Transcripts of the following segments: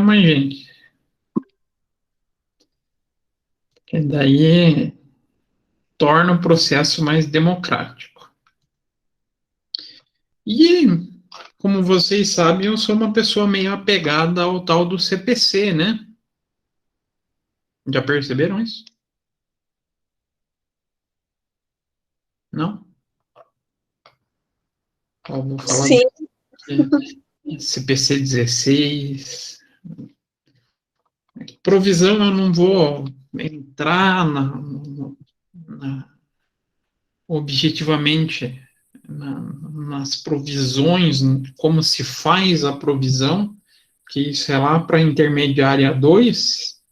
forma, gente. Que daí torna o processo mais democrático. E, como vocês sabem, eu sou uma pessoa meio apegada ao tal do CPC, né? Já perceberam isso? Não? Eu vou falar Sim. de CPC 16. Provisão eu não vou entrar objetivamente nas provisões, como se faz a provisão, que isso é lá para intermediária 2,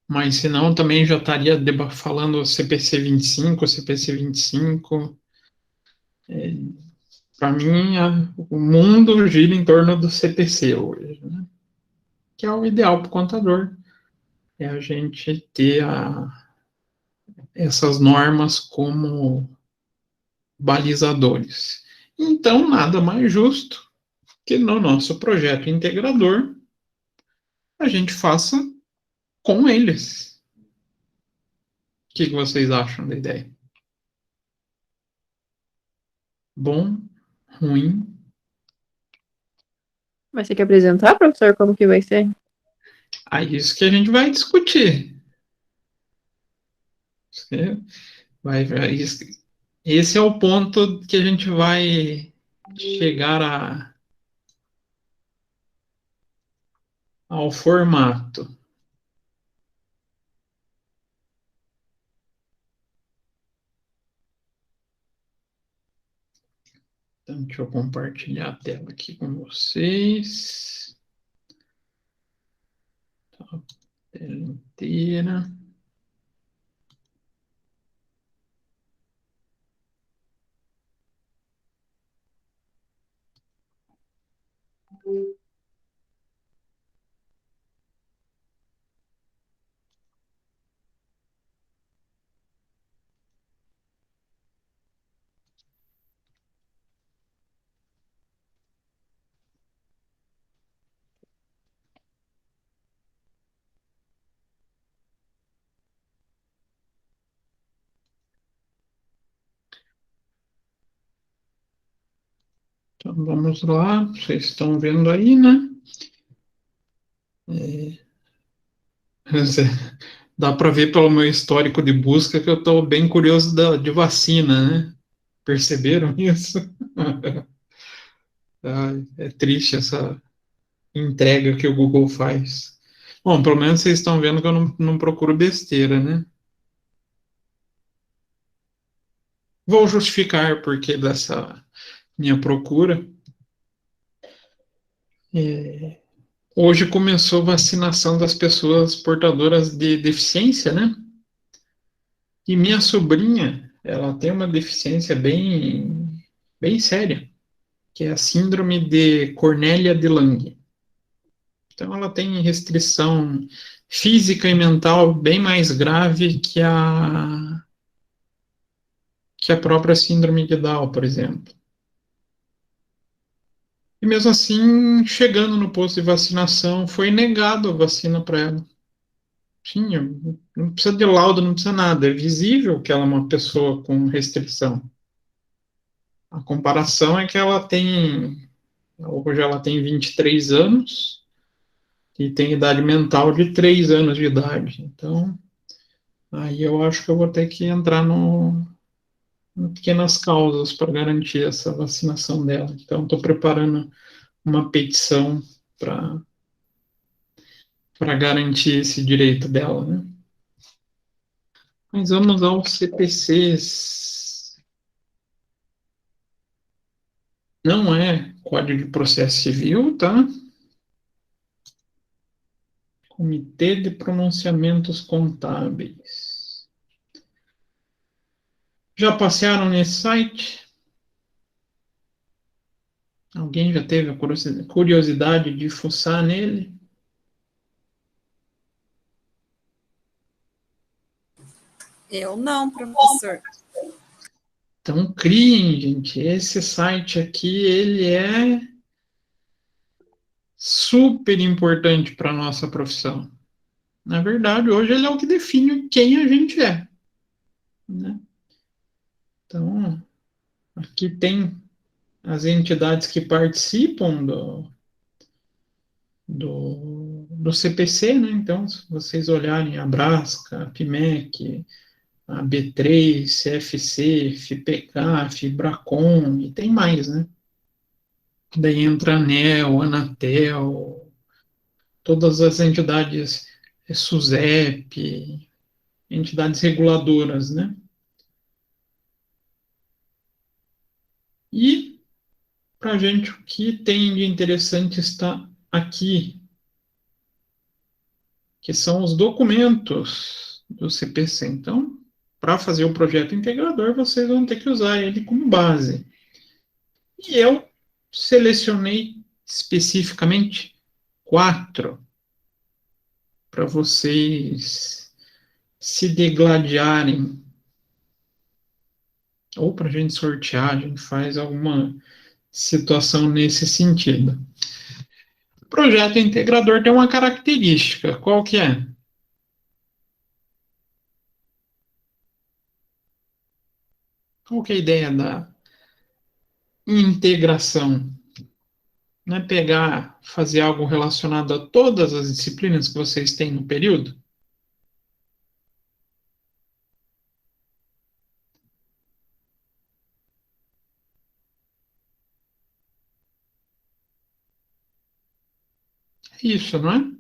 mas senão também já estaria falando CPC 25, CPC 25. Para mim, o mundo gira em torno do CPC hoje, né? Que é o ideal para o contador, é a gente ter essas normas como balizadores. Então, nada mais justo que no nosso projeto integrador a gente faça com eles. O que vocês acham da ideia? Bom, ruim? Vai ter que apresentar, professor, como que vai ser? Aí isso que a gente vai discutir. Vai, esse é o ponto que a gente vai chegar ao formato. Então, deixa eu compartilhar a tela aqui com vocês. A tela inteira. Então, vamos lá. Vocês estão vendo aí, né? Dá para ver pelo meu histórico de busca que eu estou bem curioso de vacina, né? Perceberam isso? É triste essa entrega que o Google faz. Bom, pelo menos vocês estão vendo que eu não procuro besteira, né? Vou justificar porque dessa minha procura. Hoje começou a vacinação das pessoas portadoras de deficiência, né? E minha sobrinha, ela tem uma deficiência bem séria, que é a síndrome de Cornélia de Lange. Então, ela tem restrição física e mental bem mais grave que a própria síndrome de Down, por exemplo. E mesmo assim, chegando no posto de vacinação, foi negado a vacina para ela. Sim, não precisa de laudo, não precisa nada. É visível que ela é uma pessoa com restrição. A comparação é que hoje ela tem 23 anos e tem idade mental de 3 anos de idade. Então, aí eu acho que eu vou ter que entrar no pequenas causas para garantir essa vacinação dela. Então, estou preparando uma petição para garantir esse direito dela, né? Mas vamos aos CPCs. Não é Código de Processo Civil, tá? Comitê de Pronunciamentos Contábeis. Já passearam nesse site? Alguém já teve a curiosidade de fuçar nele? Eu não, professor. Então, criem, gente. Esse site aqui, ele é super importante para a nossa profissão. Na verdade, hoje ele é o que define quem a gente é, né? Então, aqui tem as entidades que participam do CPC, né? Então, se vocês olharem a Brasca, a PIMEC, a B3, CFC, FIPK, Fibracom, e tem mais, né? Daí entra a ANEEL, Anatel, todas as entidades, SUSEP, entidades reguladoras, né? E, para a gente, o que tem de interessante está aqui, que são os documentos do CPC. Então, para fazer o projeto integrador, vocês vão ter que usar ele como base. E eu selecionei especificamente 4 para vocês se degladiarem, ou para a gente sortear, a gente faz alguma situação nesse sentido. O projeto integrador tem uma característica, qual que é? Qual que é a ideia da integração? Não é pegar, fazer algo relacionado a todas as disciplinas que vocês têm no período? É isso, não é?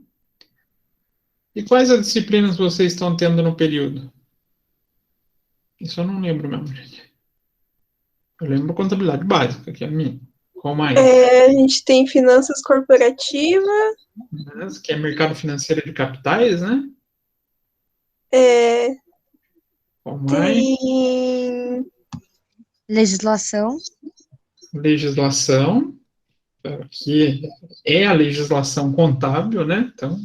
E quais as disciplinas vocês estão tendo no período? Isso eu não lembro mesmo, gente. Eu lembro contabilidade básica, que é a minha. Qual mais? A gente tem finanças corporativas, Que é mercado financeiro de capitais, né? é, Qual mais? tem Legislação. Legislação, que é a legislação contábil, né? Então,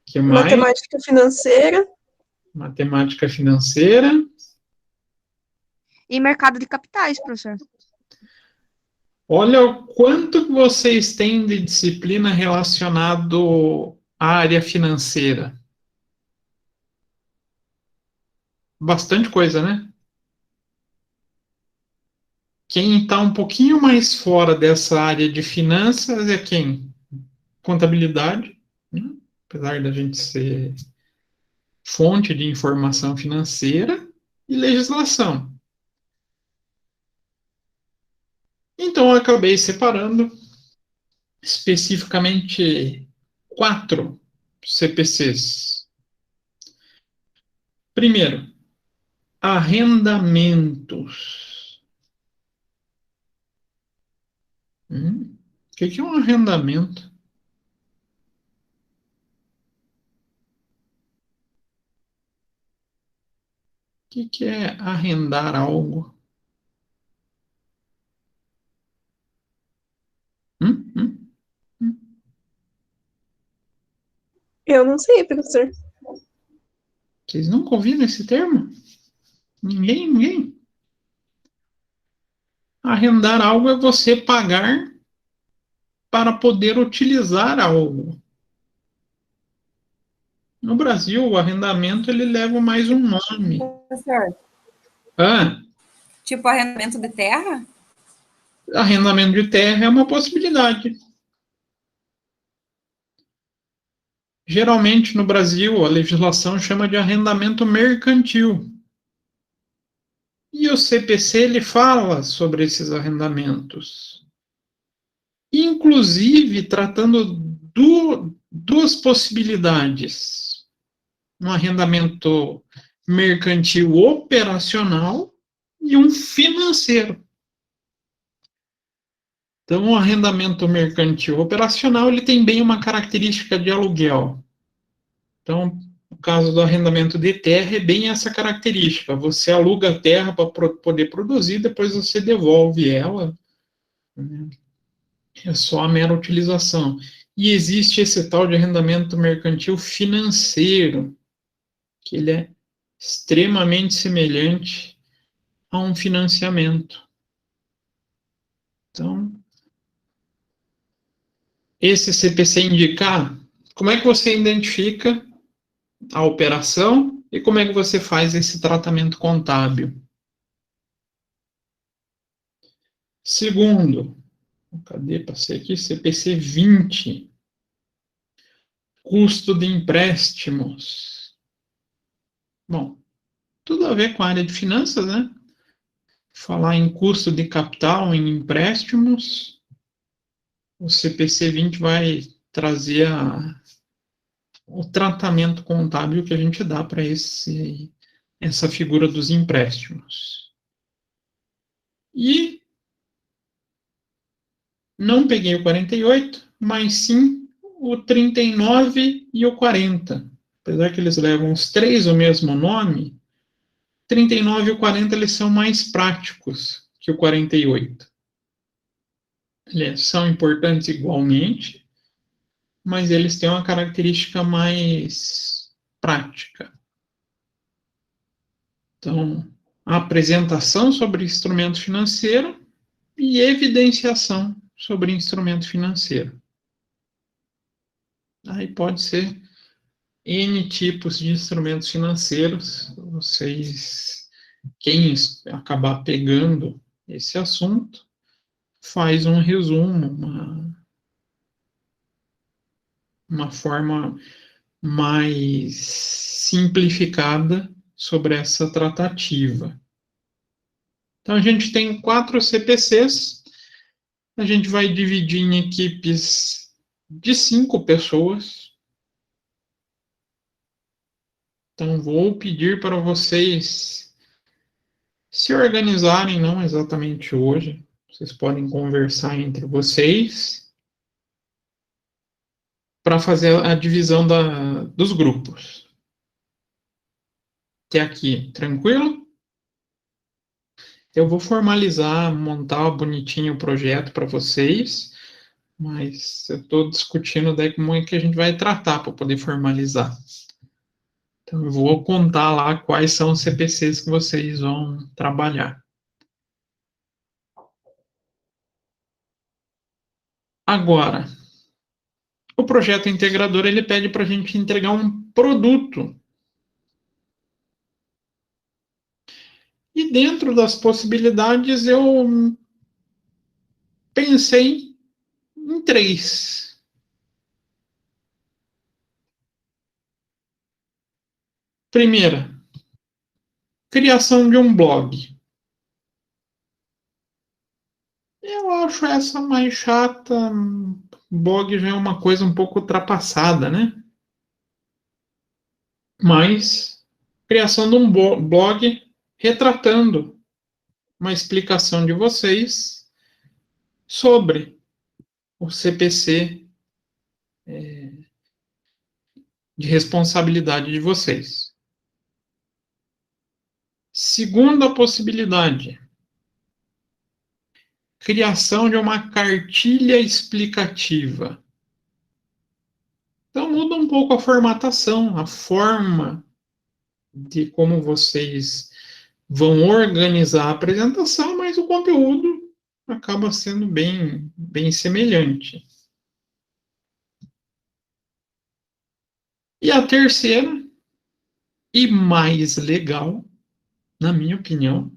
que mais? matemática financeira. Matemática financeira. E mercado de capitais, professor. Olha o quanto que vocês têm de disciplina relacionado à área financeira. Bastante coisa, né? Quem está um pouquinho mais fora dessa área de finanças é quem? Contabilidade, né? Apesar da gente ser fonte de informação financeira, e legislação. Então, eu acabei separando especificamente 4 CPCs. Primeiro, arrendamentos. O que é um arrendamento? O que é arrendar algo? Hum? Hum? Eu não sei, professor. Vocês nunca ouviram esse termo? Ninguém? Arrendar algo é você pagar para poder utilizar algo. No Brasil, o arrendamento ele leva mais um nome. Professor, tipo arrendamento de terra? Arrendamento de terra é uma possibilidade. Geralmente, no Brasil, a legislação chama de arrendamento mercantil. E o CPC ele fala sobre esses arrendamentos. Inclusive, tratando duas possibilidades. Um arrendamento mercantil operacional e um financeiro. Então, o arrendamento mercantil operacional ele tem bem uma característica de aluguel. Então, no caso do arrendamento de terra, é bem essa característica. Você aluga a terra para poder produzir, depois você devolve ela. Né? É só a mera utilização. E existe esse tal de arrendamento mercantil financeiro, que ele é extremamente semelhante a um financiamento. Então, esse CPC indicar, como é que você identifica a operação e como é que você faz esse tratamento contábil? Segundo, cadê? Passei aqui, CPC 20, custo de empréstimos. Bom, tudo a ver com a área de finanças, né? Falar em custo de capital, em empréstimos, o CPC 20 vai trazer o tratamento contábil que a gente dá para essa figura dos empréstimos. E não peguei o 48, mas sim o 39 e o 40. Apesar que eles levam os três o mesmo nome, 39 e o 40 eles são mais práticos que o 48. Eles são importantes igualmente, mas eles têm uma característica mais prática. Então, a apresentação sobre instrumento financeiro e evidenciação sobre instrumento financeiro. Aí pode ser N tipos de instrumentos financeiros. Vocês, quem acabar pegando esse assunto, faz um resumo, uma forma mais simplificada sobre essa tratativa. Então, a gente tem 4 CPCs, a gente vai dividir em equipes de 5 pessoas. Então, vou pedir para vocês se organizarem, não exatamente hoje, vocês podem conversar entre vocês para fazer a divisão dos grupos. Até aqui, tranquilo? Eu vou formalizar, montar bonitinho o projeto para vocês, mas eu estou discutindo daí como é que a gente vai tratar para poder formalizar. Então, eu vou contar lá quais são os CPCs que vocês vão trabalhar. Agora, o projeto integrador, ele pede para a gente entregar um produto. E dentro das possibilidades, eu pensei em 3. Primeira, criação de um blog. Eu acho essa mais chata. Blog já é uma coisa um pouco ultrapassada, né? Mas, criação de um blog retratando uma explicação de vocês sobre o CPC de responsabilidade de vocês. Segunda possibilidade, criação de uma cartilha explicativa. Então muda um pouco a formatação, a forma de como vocês vão organizar a apresentação, mas o conteúdo acaba sendo bem semelhante. E a terceira, e mais legal, na minha opinião,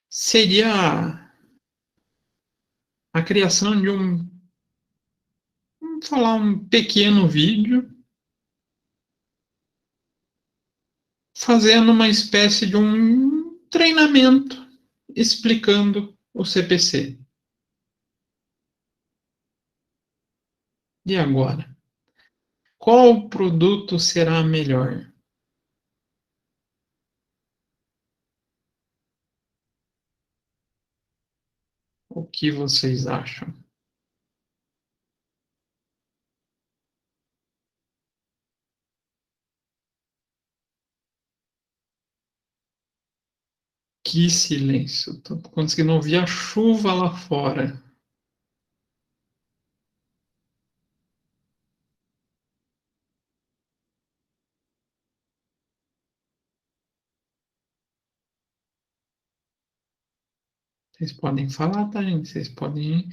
seria a criação de vamos falar, um pequeno vídeo fazendo uma espécie de um treinamento explicando o CPC. E agora? Qual produto será melhor? O que vocês acham? Que silêncio. Estou conseguindo ouvir a chuva lá fora. Vocês podem falar, tá, gente? Vocês podem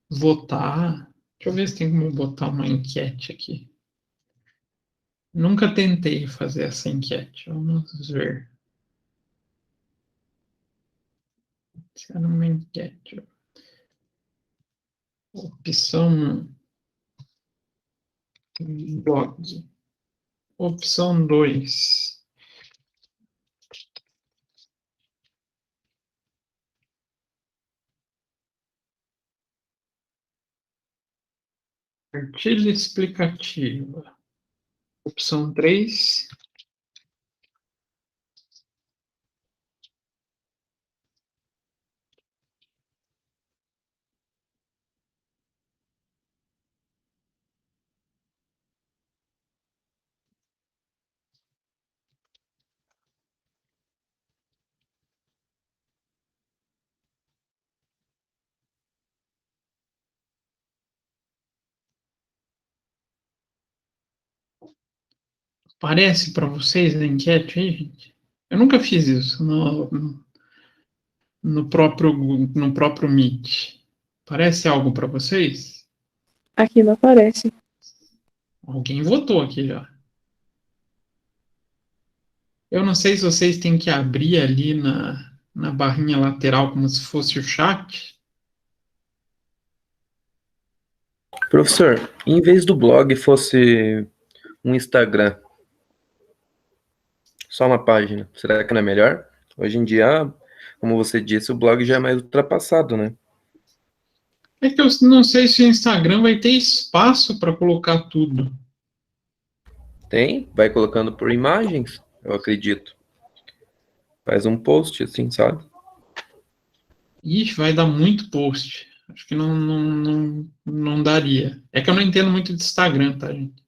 votar. Deixa eu ver se tem como botar uma enquete aqui. Nunca tentei fazer essa enquete. Vamos ver. Se era uma enquete. Opção blog. Opção 2. Cartilha explicativa. Opção 3. Parece para vocês a enquete aí, gente? Eu nunca fiz isso no próprio Meet. Parece algo para vocês? Aqui não aparece. Alguém votou aqui já. Eu não sei se vocês têm que abrir ali na barrinha lateral como se fosse o chat. Professor, em vez do blog fosse um Instagram, só uma página, será que não é melhor? Hoje em dia, como você disse, o blog já é mais ultrapassado, né? É que eu não sei se o Instagram vai ter espaço para colocar tudo. Tem, vai colocando por imagens, eu acredito. Faz um post assim, sabe? Ixi, vai dar muito post. Acho que não daria. É que eu não entendo muito de Instagram, tá, gente?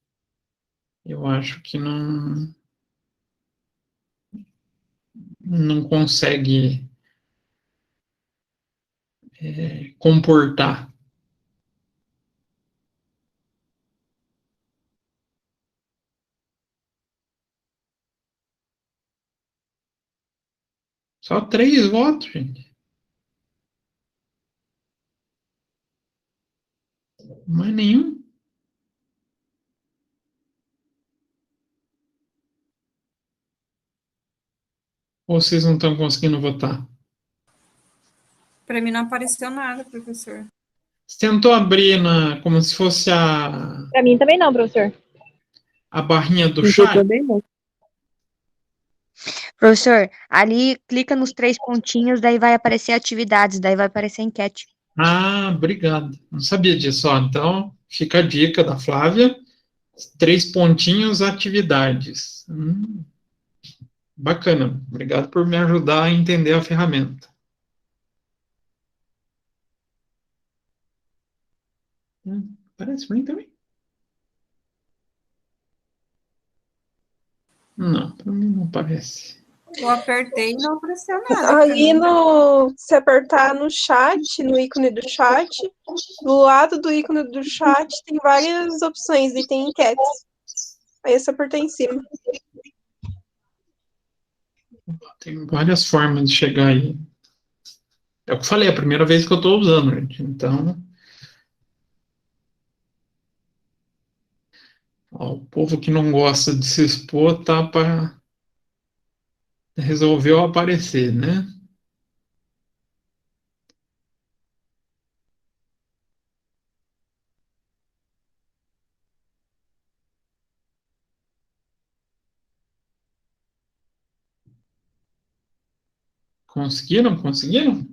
Eu acho que não consegue comportar. Só 3 votos, gente. Mais nenhum. Ou vocês não estão conseguindo votar? Para mim não apareceu nada, professor. Você tentou abrir como se fosse a Pra mim também não, professor. barrinha do Eu chat? também não. Professor, ali clica nos 3 pontinhos, daí vai aparecer atividades, daí vai aparecer enquete. Ah, obrigado. Não sabia disso. Ó, então, fica a dica da Flávia. 3 pontinhos, atividades. Bacana. Obrigado por me ajudar a entender a ferramenta. Parece bem também. Não, para mim não parece. Eu apertei e não apareceu nada. pra Ali mim. se apertar no chat, no ícone do chat, do lado do ícone do chat tem várias opções e tem enquetes. Aí você apertar em cima. Tem várias formas de chegar aí. É o que eu falei, é a primeira vez que eu estou usando, gente. Então, ó, o povo que não gosta de se expor tá para resolveu aparecer, né? Conseguiram? Conseguiram?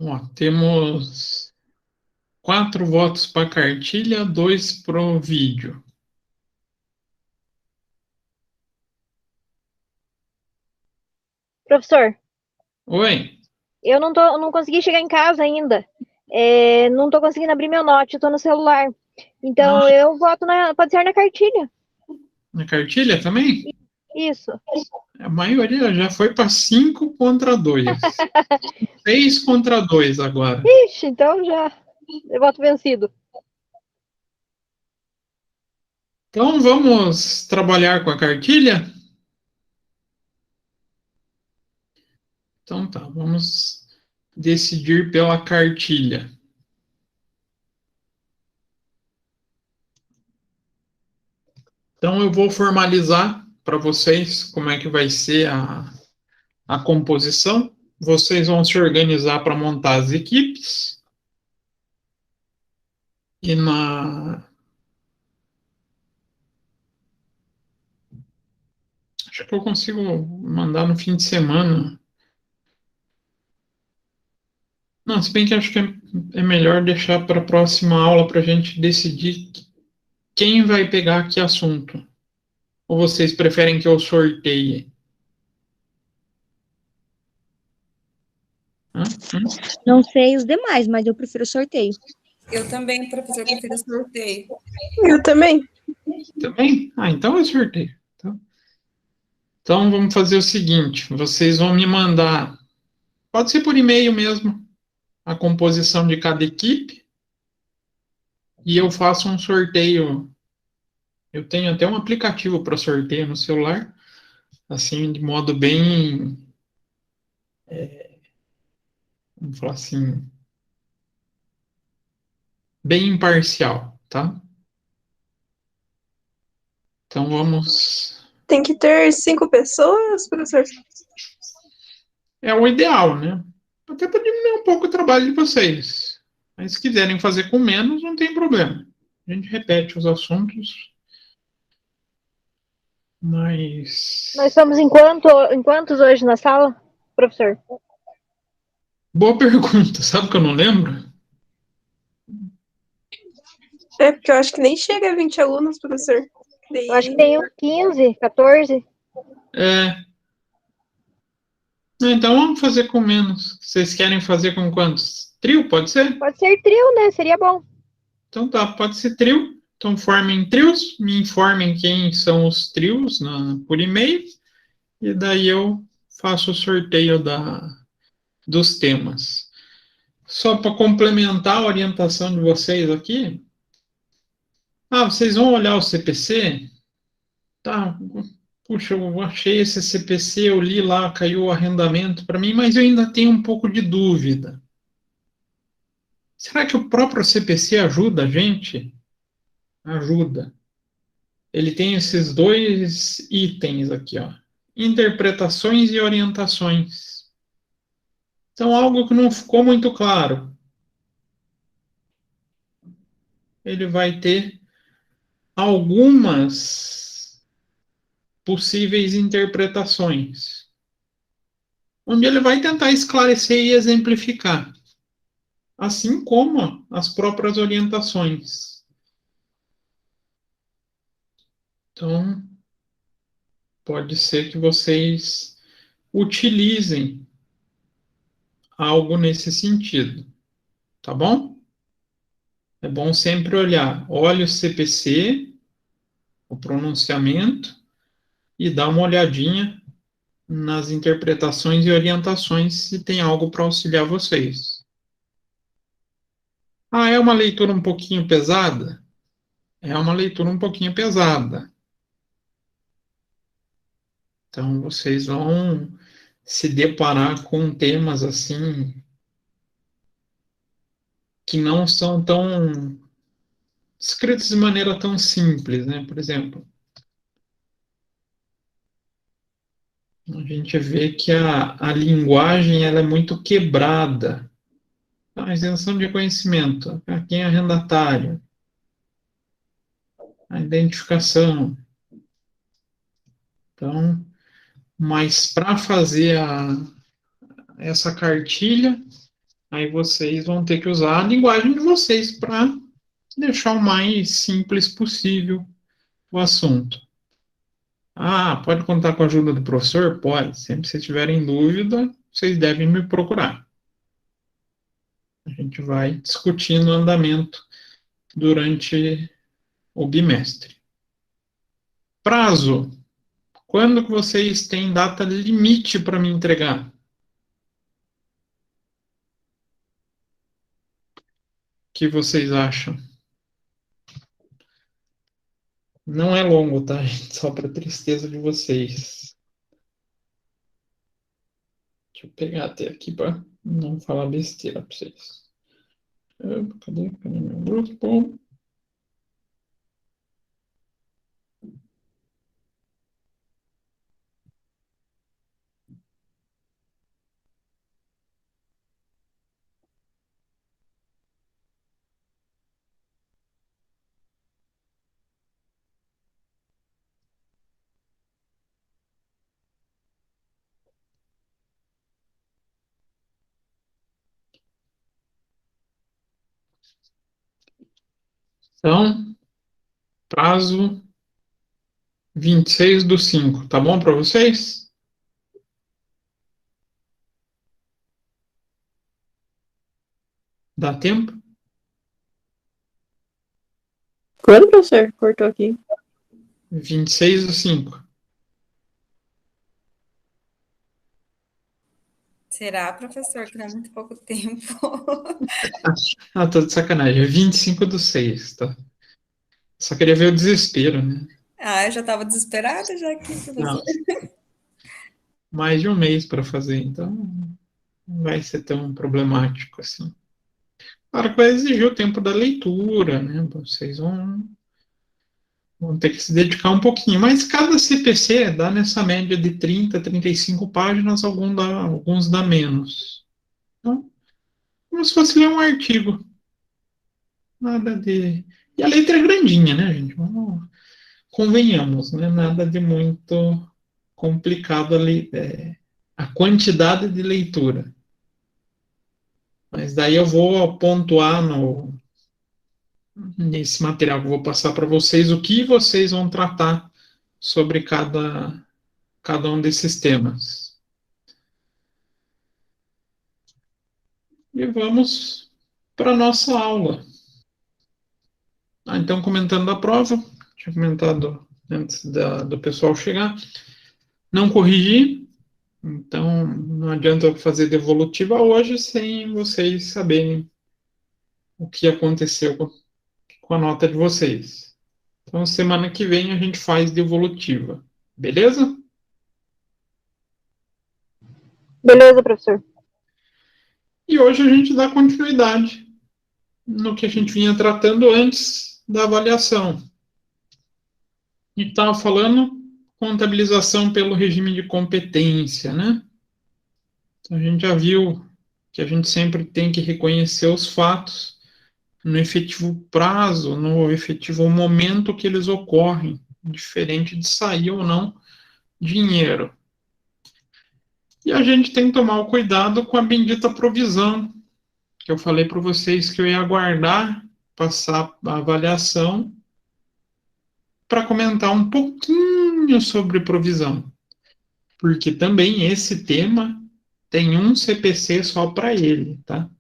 Ó, temos 4 votos para cartilha, 2 para o vídeo. Professor, Oi? eu não consegui chegar em casa ainda. Não tô conseguindo abrir meu note, eu tô no celular. Então Ah, eu voto pode ser na cartilha. na cartilha também? Isso. A maioria já foi para 5 contra 2. 6 contra 2 agora. Ixi, então já. Eu voto vencido. Então vamos trabalhar com a cartilha? Então tá, vamos decidir pela cartilha. Então eu vou formalizar para vocês como é que vai ser a composição. Vocês vão se organizar para montar as equipes. E acho que eu consigo mandar no fim de semana. Não, se bem que acho que é melhor deixar para a próxima aula para a gente decidir quem vai pegar que assunto. Ou vocês preferem que eu sorteie? Hã? Não sei os demais, mas eu prefiro sorteio. Eu também, professor, prefiro sorteio. Eu também. Também? Ah, então eu sorteio. Então vamos fazer o seguinte: vocês vão me mandar, pode ser por e-mail mesmo, a composição de cada equipe, e eu faço um sorteio. Eu tenho até um aplicativo para sorteio no celular, assim, de modo bem, vamos falar assim, bem imparcial, tá? Então vamos. Tem que ter 5 pessoas, professor? É o ideal, né? Até para diminuir um pouco o trabalho de vocês. Mas se quiserem fazer com menos, não tem problema. A gente repete os assuntos. Mas. Nós somos em quantos hoje na sala, professor? Boa pergunta. Sabe que eu não lembro? É, porque eu acho que nem chega a 20 alunos, professor. Daí... Eu acho que tem uns 15, 14. É. Então vamos fazer com menos. Vocês querem fazer com quantos? Trio, pode ser? Pode ser trio, né? Seria bom. Então tá, pode ser trio. Então formem trios, me informem quem são os trios por e-mail, e daí eu faço o sorteio dos temas. Só para complementar a orientação de vocês aqui. Vocês vão olhar o CPC? Tá, puxa, eu achei esse CPC, eu li lá, caiu o arrendamento para mim, mas eu ainda tenho um pouco de dúvida. Será que o próprio CPC ajuda a gente? Ajuda. Ele tem esses 2 itens aqui, ó. Interpretações e orientações. Então, algo que não ficou muito claro. Ele vai ter algumas possíveis interpretações, onde ele vai tentar esclarecer e exemplificar, assim como as próprias orientações. Então, pode ser que vocês utilizem algo nesse sentido, tá bom? É bom sempre olhar, olha o CPC, o pronunciamento, e dá uma olhadinha nas interpretações e orientações se tem algo para auxiliar vocês. É uma leitura um pouquinho pesada? É uma leitura um pouquinho pesada. Então, vocês vão se deparar com temas assim que não são tão escritos de maneira tão simples, né? Por exemplo, a gente vê que a linguagem ela é muito quebrada. A isenção de conhecimento, para quem é arrendatário, a identificação. Então, mas para fazer essa cartilha, aí vocês vão ter que usar a linguagem de vocês para deixar o mais simples possível o assunto. Pode contar com a ajuda do professor? Pode. Sempre que vocês tiverem dúvida, vocês devem me procurar. A gente vai discutindo o andamento durante o bimestre. Prazo, Quando que vocês têm data limite para me entregar? O que vocês acham? Não é longo, tá, gente? Só para tristeza de vocês. Deixa eu pegar até aqui para não falar besteira para vocês. Cadê meu grupo? Então, prazo 26/5, tá bom para vocês? Dá tempo? Quando, professor? Cortou aqui. 26/5. Será, professor, que não é muito pouco tempo? Ah, tô de sacanagem. É 25/6, tá? Só queria ver o desespero, né? Ah, eu já estava desesperada já aqui, Não, professor. mais de um mês para fazer, então não vai ser tão problemático assim. Claro que vai exigir o tempo da leitura, né? Vocês vão ter que se dedicar um pouquinho, mas cada CPC dá nessa média de 30, 35 páginas, alguns dá menos. Então, como se fosse ler um artigo. Nada de. E a letra é grandinha, né, gente? Convenhamos, né? Nada de muito complicado ali. A quantidade de leitura. Mas daí eu vou pontuar nesse material que eu vou passar para vocês o que vocês vão tratar sobre cada um desses temas. E vamos para a nossa aula. Então, comentando da prova, tinha comentado antes do pessoal chegar, não corrigi, então não adianta eu fazer devolutiva hoje sem vocês saberem o que aconteceu com a nota de vocês. Então, semana que vem a gente faz devolutiva, beleza? Beleza, professor. E hoje a gente dá continuidade no que a gente vinha tratando antes da avaliação. E estava falando contabilização pelo regime de competência, né? Então, a gente já viu que a gente sempre tem que reconhecer os fatos no efetivo prazo, no efetivo momento que eles ocorrem, diferente de sair ou não dinheiro. E a gente tem que tomar o cuidado com a bendita provisão, que eu falei para vocês que eu ia aguardar passar a avaliação para comentar um pouquinho sobre provisão, porque também esse tema tem um CPC só para ele, tá?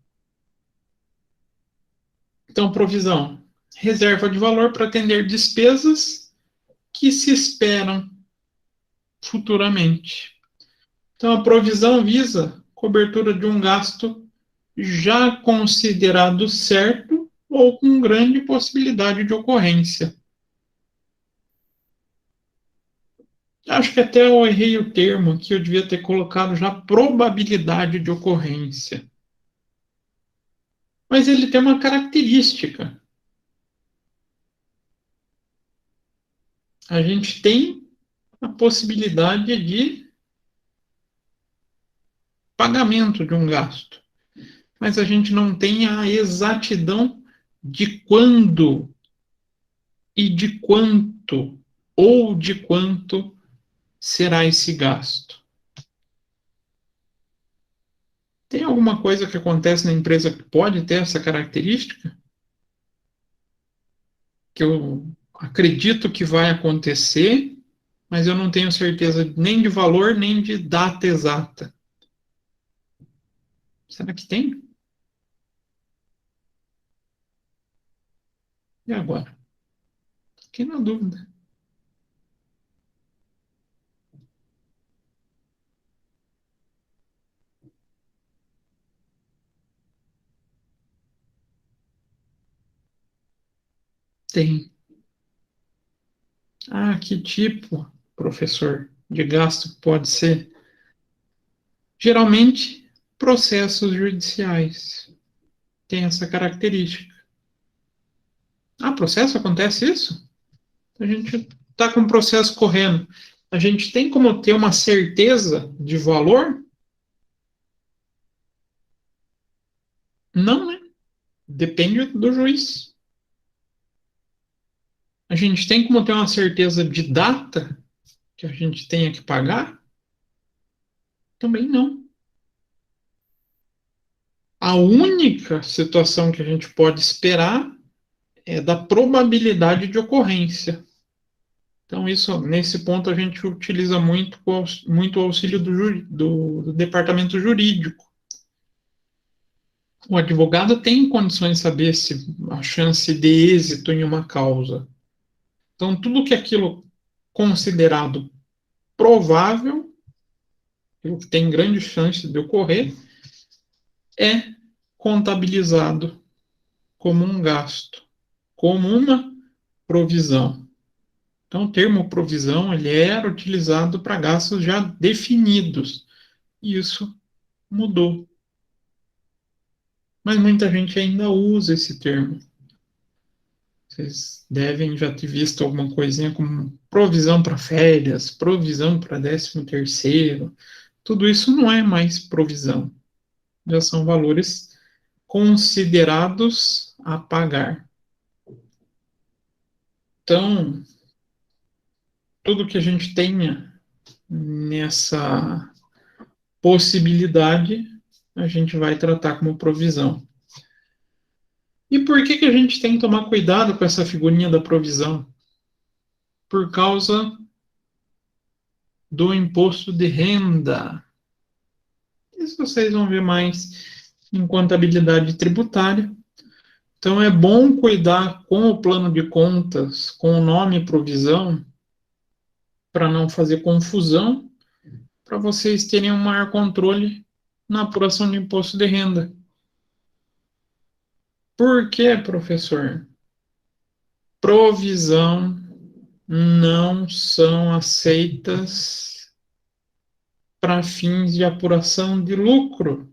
Então, provisão, reserva de valor para atender despesas que se esperam futuramente. Então, a provisão visa cobertura de um gasto já considerado certo ou com grande possibilidade de ocorrência. Acho que até eu errei o termo, que eu devia ter colocado já probabilidade de ocorrência. Mas ele tem uma característica. A gente tem a possibilidade de pagamento de um gasto, mas a gente não tem a exatidão de quando e de quanto ou de quanto será esse gasto. Tem alguma coisa que acontece na empresa que pode ter essa característica? Que eu acredito que vai acontecer, mas eu não tenho certeza nem de valor, nem de data exata. Será que tem? E agora? Fiquei na dúvida. Tem. Ah, que tipo, professor, de gasto pode ser? Geralmente, processos judiciais têm essa característica. Ah, processo acontece isso? A gente está com o processo correndo. A gente tem como ter uma certeza de valor? Não, né? Depende do juiz. A gente tem como ter uma certeza de data que a gente tenha que pagar? Também não. A única situação que a gente pode esperar é da probabilidade de ocorrência. Então, isso, nesse ponto, a gente utiliza muito o auxílio do departamento jurídico. O advogado tem condições de saber se a chance de êxito em uma causa. Então, tudo que aquilo considerado provável, o que tem grande chance de ocorrer, é contabilizado como um gasto, como uma provisão. Então, o termo provisão ele era utilizado para gastos já definidos. E isso mudou. Mas muita gente ainda usa esse termo. Vocês devem já ter visto alguma coisinha como provisão para férias, provisão para 13º. Tudo isso não é mais provisão. Já são valores considerados a pagar. Então, tudo que a gente tenha nessa possibilidade, a gente vai tratar como provisão. E por que a gente tem que tomar cuidado com essa figurinha da provisão? Por causa do imposto de renda. Isso vocês vão ver mais em contabilidade tributária. Então, é bom cuidar com o plano de contas, com o nome provisão, para não fazer confusão, para vocês terem um maior controle na apuração de imposto de renda. Por que, professor? Provisão não são aceitas para fins de apuração de lucro.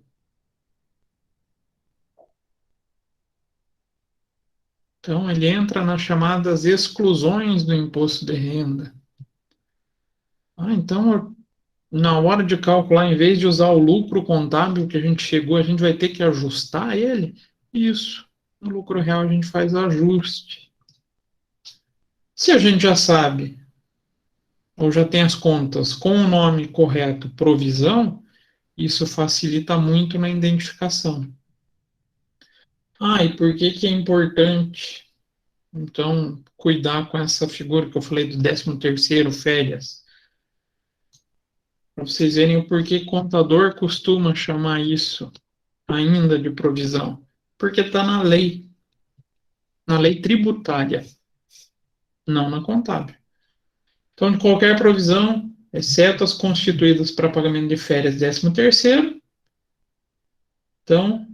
Então, ele entra nas chamadas exclusões do imposto de renda. Ah, então, na hora de calcular, em vez de usar o lucro contábil que a gente chegou, a gente vai ter que ajustar ele? Isso. No lucro real, a gente faz ajuste. Se a gente já sabe, ou já tem as contas com o nome correto, provisão, isso facilita muito na identificação. Ah, e por que é importante, então, cuidar com essa figura que eu falei do 13º, férias? Para vocês verem o porquê contador costuma chamar isso ainda de provisão. Porque está na lei tributária, não na contábil. Então, de qualquer provisão, exceto as constituídas para pagamento de férias 13º, então,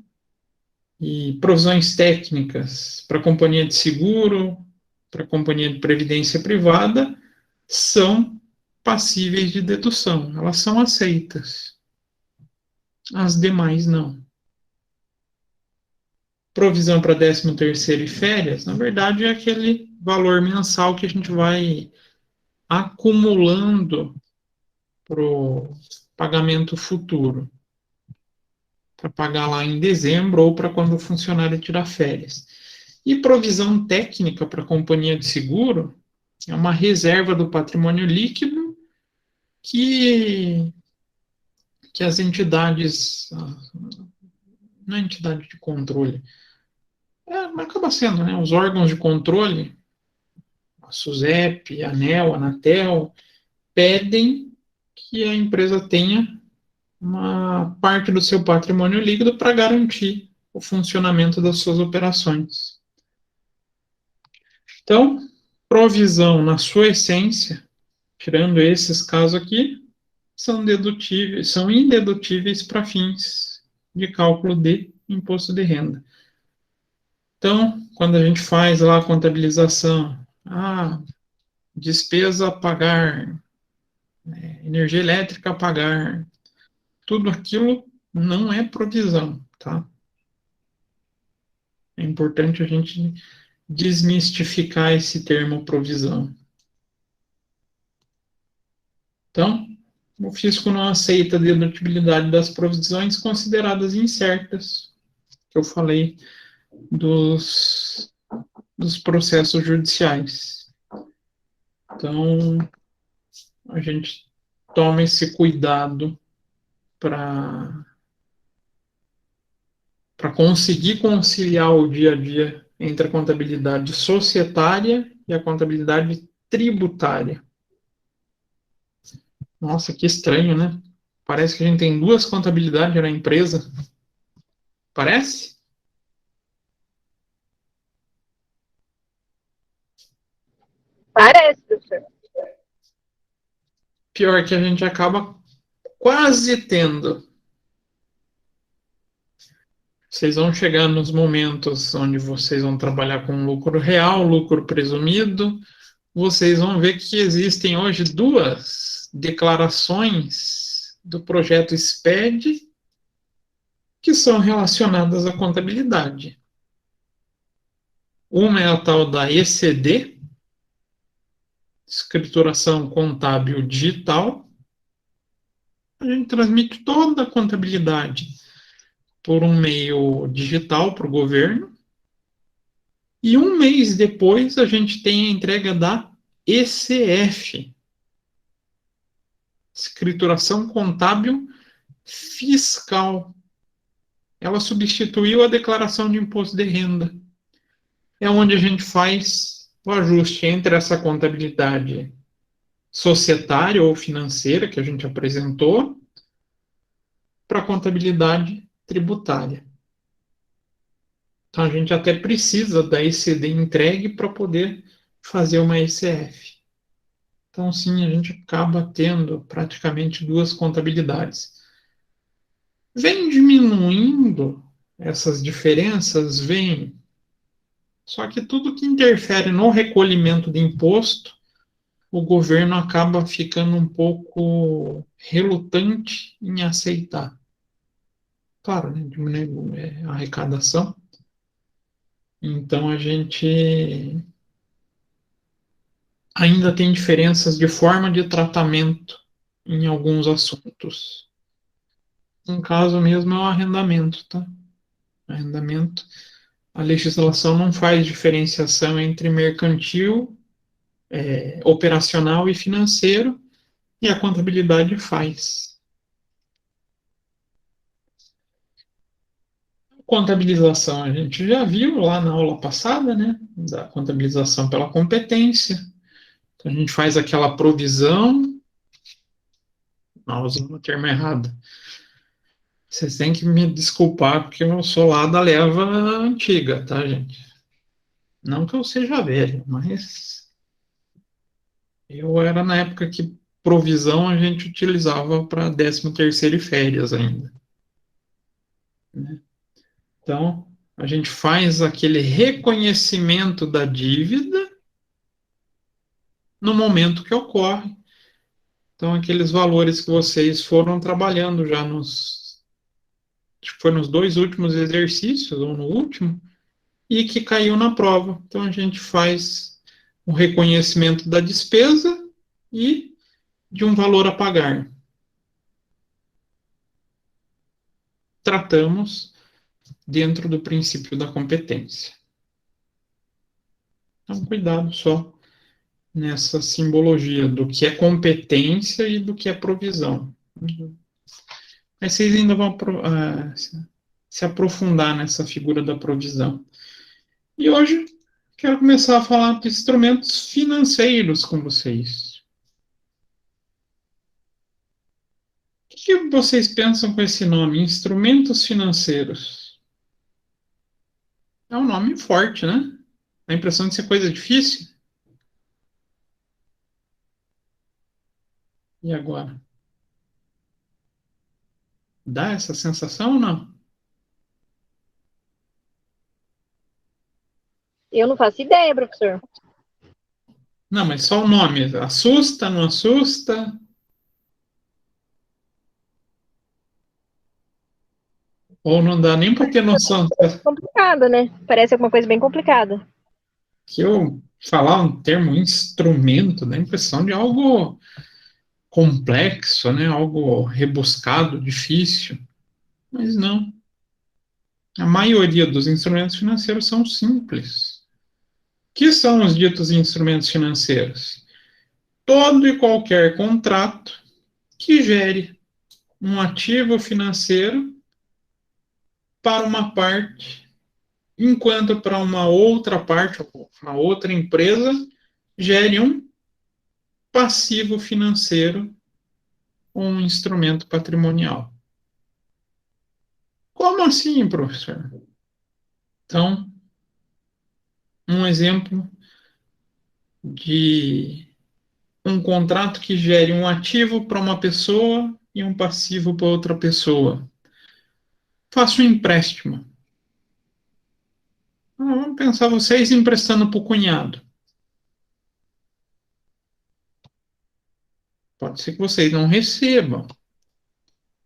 e provisões técnicas para companhia de seguro, para companhia de previdência privada, são passíveis de dedução, elas são aceitas. As demais não. Provisão para 13º e férias, na verdade, é aquele valor mensal que a gente vai acumulando para o pagamento futuro. Para pagar lá em dezembro ou para quando o funcionário tirar férias. E provisão técnica para a companhia de seguro é uma reserva do patrimônio líquido que as entidades, não é entidade de controle, mas acaba sendo, né, os órgãos de controle, a SUSEP, a ANEEL, a Anatel, pedem que a empresa tenha uma parte do seu patrimônio líquido para garantir o funcionamento das suas operações. Então, provisão, na sua essência, tirando esses casos aqui, são indedutíveis para fins de cálculo de imposto de renda. Então, quando a gente faz lá a contabilização, despesa a pagar, energia elétrica a pagar, tudo aquilo não é provisão, tá? É importante a gente desmistificar esse termo provisão. Então, o fisco não aceita a dedutibilidade das provisões consideradas incertas, que eu falei dos processos judiciais. Então, a gente toma esse cuidado para conseguir conciliar o dia a dia entre a contabilidade societária e a contabilidade tributária. Nossa, que estranho, né? Parece que a gente tem duas contabilidades na empresa. Parece? Parece, professor. Pior que a gente acaba quase tendo. Vocês vão chegar nos momentos onde vocês vão trabalhar com lucro real, lucro presumido. Vocês vão ver que existem hoje duas declarações do projeto SPED que são relacionadas à contabilidade. Uma é a tal da ECD, Escrituração Contábil Digital. A gente transmite toda a contabilidade por um meio digital para o governo. E um mês depois a gente tem a entrega da ECF, Escrituração Contábil Fiscal. Ela substituiu a declaração de imposto de renda. É onde a gente faz o ajuste entre essa contabilidade societária ou financeira que a gente apresentou para a contabilidade tributária. Então, a gente até precisa da ECD entregue para poder fazer uma ECF. Então, sim, a gente acaba tendo praticamente duas contabilidades. Vem diminuindo essas diferenças, vem. Só que tudo que interfere no recolhimento de imposto, o governo acaba ficando um pouco relutante em aceitar. Claro, né, diminui a arrecadação. Então, a gente ainda tem diferenças de forma de tratamento em alguns assuntos. Um caso mesmo é o arrendamento, tá? Arrendamento, a legislação não faz diferenciação entre mercantil, operacional e financeiro, e a contabilidade faz. Contabilização a gente já viu lá na aula passada, né? Da contabilização pela competência. Então, a gente faz aquela provisão. Não, usando o termo errado. Vocês têm que me desculpar, porque eu sou lá da leva antiga, tá, gente? Não que eu seja velho, mas eu era na época que provisão a gente utilizava para 13º e férias ainda. Né? Então, a gente faz aquele reconhecimento da dívida no momento que ocorre. Então, aqueles valores que vocês foram trabalhando já acho que foi nos 2 últimos exercícios, ou no último, e que caiu na prova. Então, a gente faz o reconhecimento da despesa e de um valor a pagar. Tratamos dentro do princípio da competência. Então, cuidado só nessa simbologia do que é competência e do que é provisão. Mas vocês ainda vão se aprofundar nessa figura da provisão. E hoje quero começar a falar de instrumentos financeiros com vocês. O que vocês pensam com esse nome, instrumentos financeiros? É um nome forte, né? Dá a impressão de ser coisa difícil. E agora? Dá essa sensação ou não? Eu não faço ideia, professor. Não, mas só o nome. Assusta, não assusta? Ou não dá nem para ter noção? Complicada, né? Parece alguma coisa bem complicada. Que eu falar um termo instrumento dá a impressão de algo complexo, né? Algo rebuscado, difícil. Mas não. A maioria dos instrumentos financeiros são simples. O que são os ditos instrumentos financeiros? Todo e qualquer contrato que gere um ativo financeiro para uma parte, enquanto para uma outra parte, uma outra empresa, gere um passivo financeiro, um instrumento patrimonial. Como assim, professor? Então, um exemplo de um contrato que gere um ativo para uma pessoa e um passivo para outra pessoa. Faço um empréstimo. Vamos pensar vocês emprestando para o cunhado. Pode ser que vocês não recebam,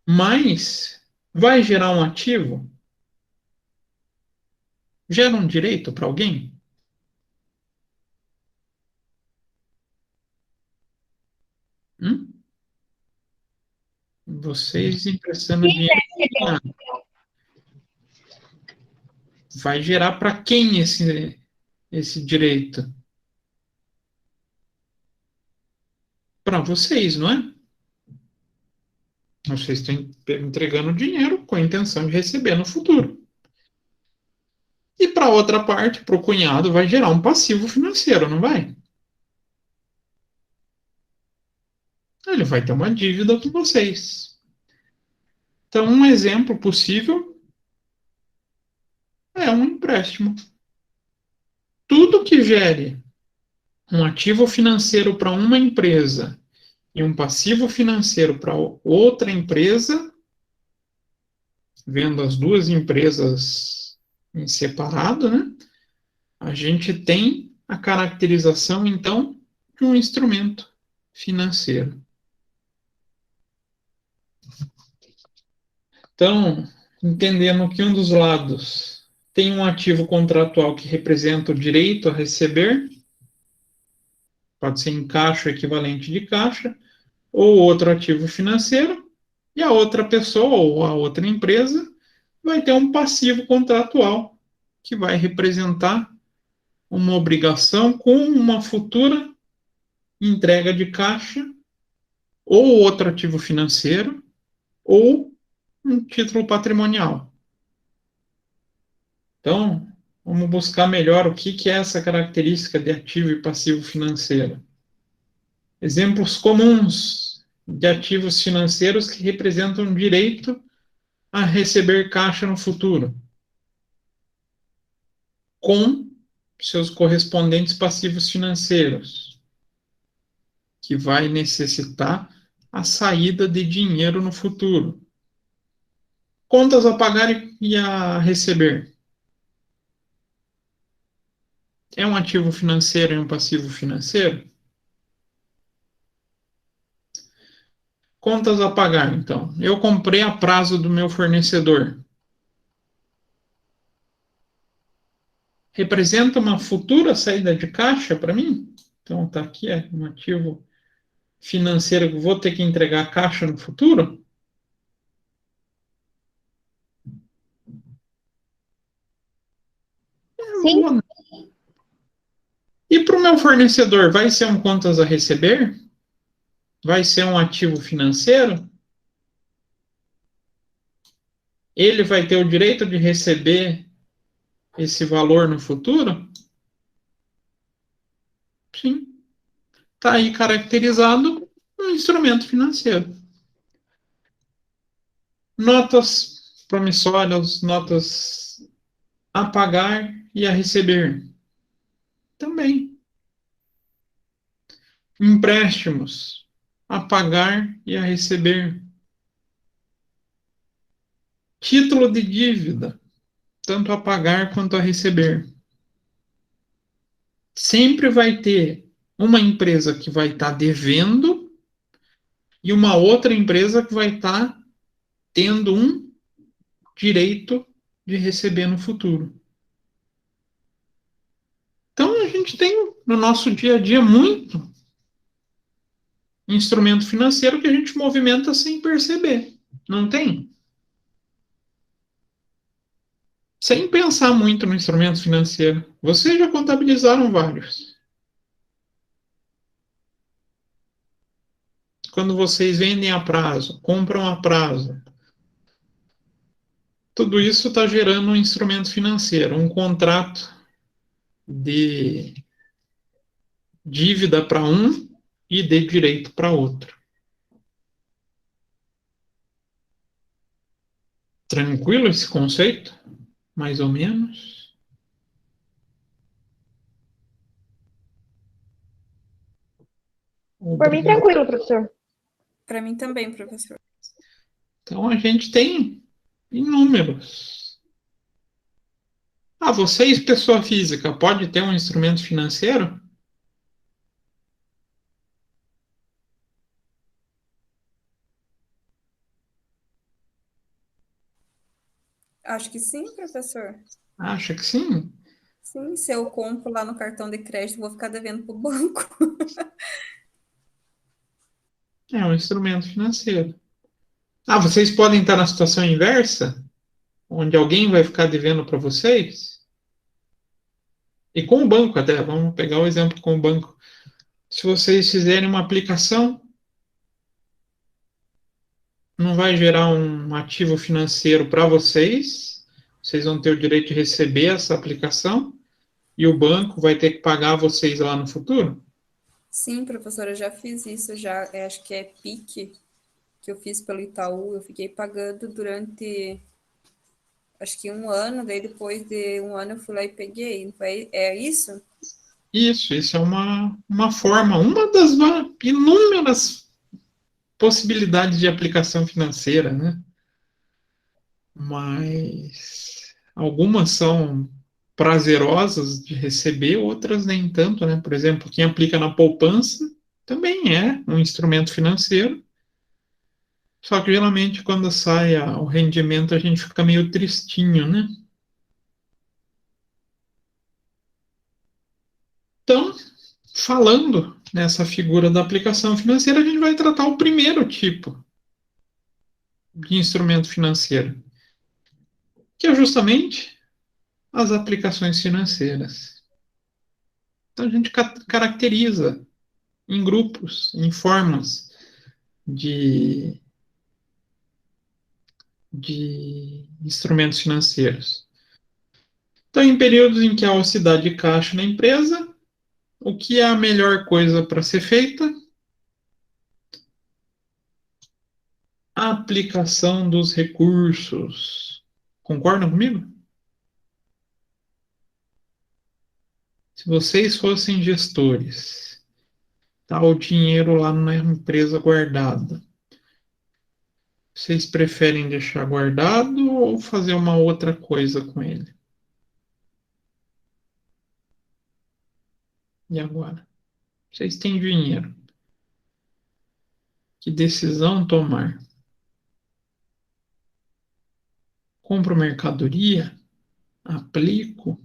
mas vai gerar um ativo? Gera um direito para alguém? Hum? Vocês emprestando dinheiro para o cunhado. Vai gerar para quem esse direito? Para vocês, não é? Vocês estão entregando dinheiro com a intenção de receber no futuro. E para outra parte, para o cunhado, vai gerar um passivo financeiro, não vai? Ele vai ter uma dívida com vocês. Então, um exemplo possível é um empréstimo. Tudo que gere um ativo financeiro para uma empresa e um passivo financeiro para outra empresa, vendo as duas empresas em separado, né? A gente tem a caracterização, então, de um instrumento financeiro. Então, entendendo que um dos lados tem um ativo contratual que representa o direito a receber, pode ser em caixa, equivalente de caixa, ou outro ativo financeiro, e a outra pessoa ou a outra empresa vai ter um passivo contratual que vai representar uma obrigação com uma futura entrega de caixa, ou outro ativo financeiro, ou um título patrimonial. Então, vamos buscar melhor o que é essa característica de ativo e passivo financeiro. Exemplos comuns de ativos financeiros que representam direito a receber caixa no futuro, com seus correspondentes passivos financeiros, que vai necessitar a saída de dinheiro no futuro. Contas a pagar e a receber. É um ativo financeiro e um passivo financeiro? Contas a pagar, então. Eu comprei a prazo do meu fornecedor. Representa uma futura saída de caixa para mim? Então, está aqui, é um ativo financeiro que vou ter que entregar caixa no futuro? Sim. E para o meu fornecedor, vai ser um contas a receber? Vai ser um ativo financeiro? Ele vai ter o direito de receber esse valor no futuro? Sim. Está aí caracterizado um instrumento financeiro. Notas promissórias, notas a pagar e a receber. Também. Empréstimos a pagar e a receber. Título de dívida, tanto a pagar quanto a receber. sempre vai ter uma empresa que vai estar devendo e uma outra empresa que vai estar tendo um direito de receber no futuro. Então, a gente tem no nosso dia a dia muito instrumento financeiro que a gente movimenta sem perceber. Não tem? Sem pensar muito no instrumento financeiro. Vocês já contabilizaram vários. Quando vocês vendem a prazo, compram a prazo, tudo isso está gerando um instrumento financeiro, um contrato de dívida para um e de direito para outro. Tranquilo esse conceito? Mais ou menos? Por mim, tranquilo, professor. Para mim também, professor. Então, a gente tem inúmeros. Ah, vocês, pessoa física, pode ter um instrumento financeiro? Acho que sim, professor. Acha que sim? Sim, se eu compro lá no cartão de crédito, vou ficar devendo para o banco. É um instrumento financeiro. Ah, vocês podem estar na situação inversa, onde alguém vai ficar devendo para vocês? E com o banco até, vamos pegar o exemplo com o banco. Se vocês fizerem uma aplicação, não vai gerar um ativo financeiro para vocês, vocês vão ter o direito de receber essa aplicação, e o banco vai ter que pagar vocês lá no futuro? Sim, professora, eu já fiz isso, já acho que é PIC, que eu fiz pelo Itaú, eu fiquei pagando durante, acho que 1 ano, daí depois de 1 ano eu fui lá e peguei, é isso? Isso é uma forma, uma das inúmeras possibilidades de aplicação financeira, né? Mas algumas são prazerosas de receber, outras nem tanto, né? Por exemplo, quem aplica na poupança também é um instrumento financeiro, só que geralmente quando sai o rendimento a gente fica meio tristinho, né? Então, falando nessa figura da aplicação financeira, a gente vai tratar o primeiro tipo de instrumento financeiro, que é justamente as aplicações financeiras. Então, a gente caracteriza em grupos, em formas de instrumentos financeiros. Então, em períodos em que há ociosidade de caixa na empresa, o que é a melhor coisa para ser feita? A aplicação dos recursos. Concordam comigo? Se vocês fossem gestores, tá o dinheiro lá na empresa guardado, vocês preferem deixar guardado ou fazer uma outra coisa com ele? E agora? Vocês têm dinheiro. Que decisão tomar? Compro mercadoria? Aplico?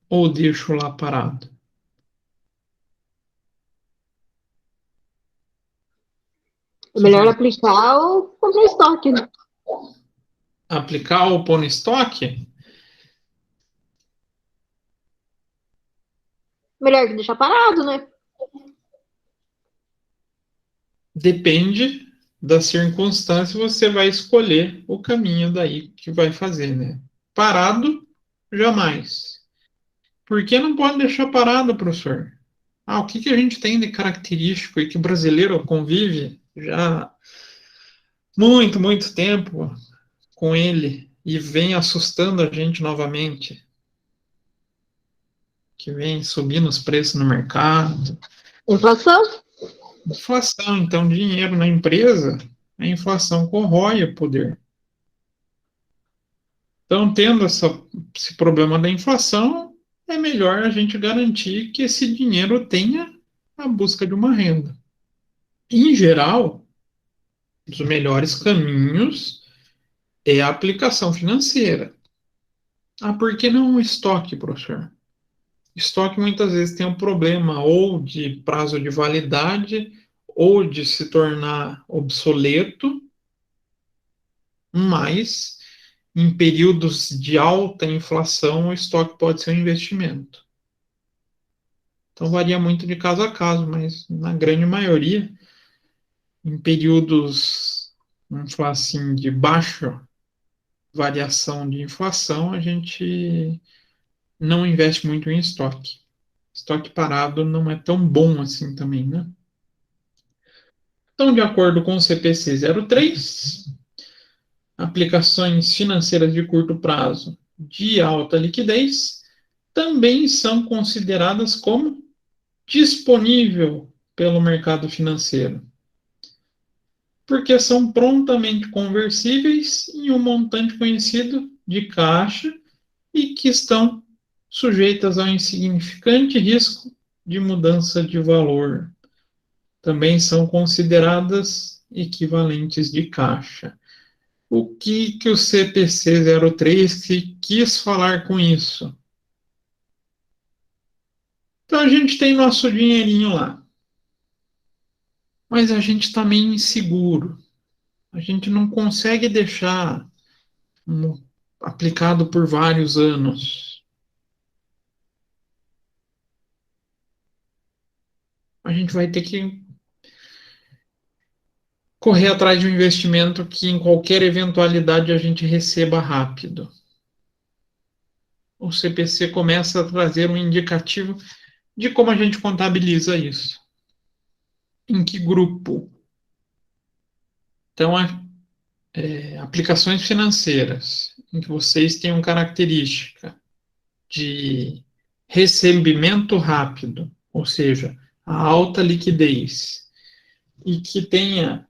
Ou deixo lá parado? É melhor aplicar ou comprar estoque, né? Aplicar ou pôr no estoque? Melhor que deixar parado, né? Depende da circunstância, você vai escolher o caminho daí que vai fazer, né? Parado, jamais. Por que não pode deixar parado, professor? Ah, o que a gente tem de característico e que o brasileiro convive já muito, muito tempo com ele e vem assustando a gente novamente? Que vem subindo os preços no mercado. Inflação? Inflação, então, dinheiro na empresa a inflação corrói o poder. Então, tendo esse problema da inflação, é melhor a gente garantir que esse dinheiro tenha a busca de uma renda. Em geral, os melhores caminhos é a aplicação financeira. Ah, por que não o estoque, professor? Estoque muitas vezes tem um problema ou de prazo de validade ou de se tornar obsoleto, mas em períodos de alta inflação o estoque pode ser um investimento. Então varia muito de caso a caso, mas na grande maioria, em períodos, vamos falar assim, de baixa variação de inflação, a gente não investe muito em estoque. Estoque parado não é tão bom assim também, né? Então, de acordo com o CPC 03, aplicações financeiras de curto prazo de alta liquidez também são consideradas como disponível pelo mercado financeiro, porque são prontamente conversíveis em um montante conhecido de caixa e que estão sujeitas ao insignificante risco de mudança de valor. Também são consideradas equivalentes de caixa. O que o CPC 03 quis falar com isso? Então a gente tem nosso dinheirinho lá, mas a gente está meio inseguro. A gente não consegue deixar aplicado por vários anos. A gente vai ter que correr atrás de um investimento que, em qualquer eventualidade, a gente receba rápido. O CPC começa a trazer um indicativo de como a gente contabiliza isso. Em que grupo? Então, aplicações financeiras, em que vocês tenham característica de recebimento rápido, ou seja, a alta liquidez, e que tenha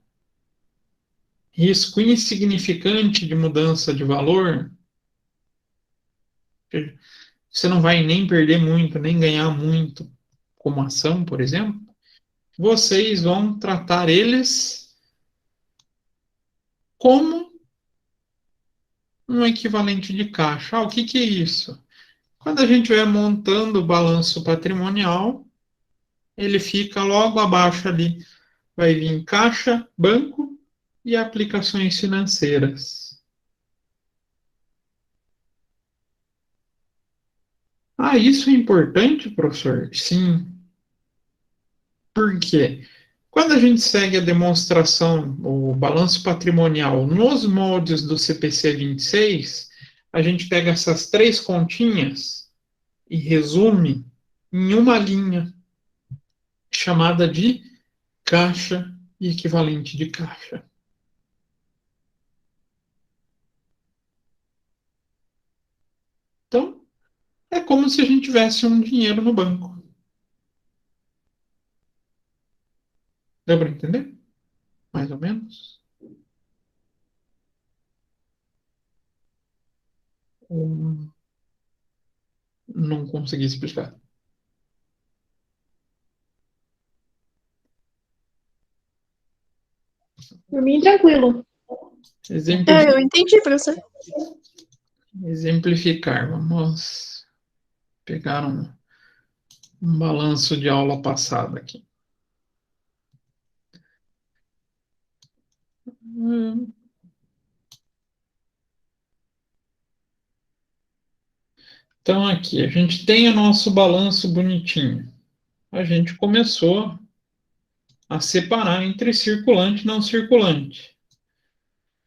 risco insignificante de mudança de valor, você não vai nem perder muito, nem ganhar muito como ação, por exemplo, vocês vão tratar eles como um equivalente de caixa. O que é isso? Quando a gente vai montando o balanço patrimonial, ele fica logo abaixo ali. Vai vir caixa, banco e aplicações financeiras. Ah, isso é importante, professor? Sim. Por quê? Quando a gente segue a demonstração, o balanço patrimonial nos moldes do CPC 26, a gente pega essas três continhas e resume em uma linha chamada de caixa e equivalente de caixa. Então, é como se a gente tivesse um dinheiro no banco. Deu para entender? Mais ou menos? Ou não consegui explicar? Por mim, tranquilo. Eu entendi, professor. Exemplificar. Vamos pegar um balanço de aula passada aqui. Então, aqui, a gente tem o nosso balanço bonitinho. A gente começou a separar entre circulante e não circulante.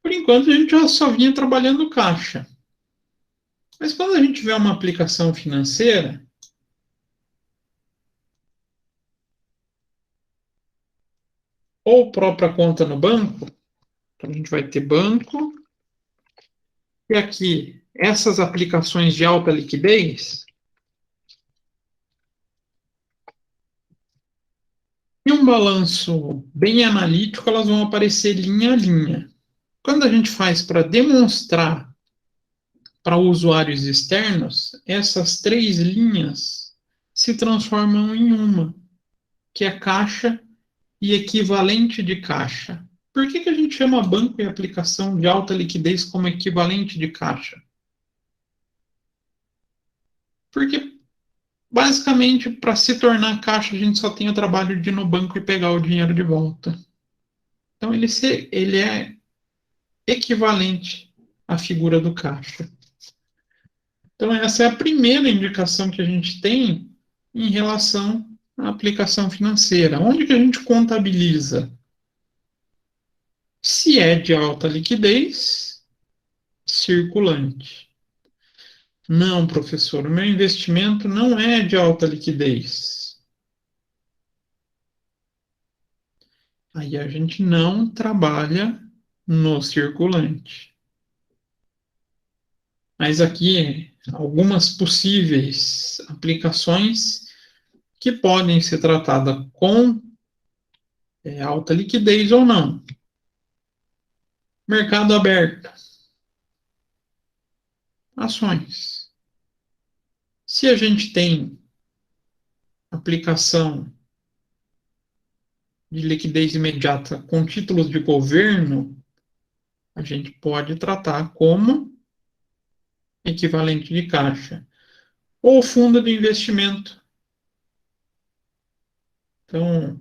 Por enquanto, a gente só vinha trabalhando caixa. Mas quando a gente tiver uma aplicação financeira, ou própria conta no banco, então a gente vai ter banco, e aqui, essas aplicações de alta liquidez, Em um balanço bem analítico, elas vão aparecer linha a linha. Quando a gente faz para demonstrar para usuários externos, essas três linhas se transformam em uma, que é caixa e equivalente de caixa. Por que a gente chama banco e aplicação de alta liquidez como equivalente de caixa? Porque, basicamente, para se tornar caixa, a gente só tem o trabalho de ir no banco e pegar o dinheiro de volta. Então, ele é equivalente à figura do caixa. Então, essa é a primeira indicação que a gente tem em relação à aplicação financeira. Onde que a gente contabiliza? Se é de alta liquidez, circulante. Não, professor, o meu investimento não é de alta liquidez. Aí a gente não trabalha no circulante. Mas aqui, algumas possíveis aplicações que podem ser tratadas com alta liquidez ou não. Mercado aberto. Ações. Se a gente tem aplicação de liquidez imediata com títulos de governo, a gente pode tratar como equivalente de caixa. Ou fundo de investimento. Então,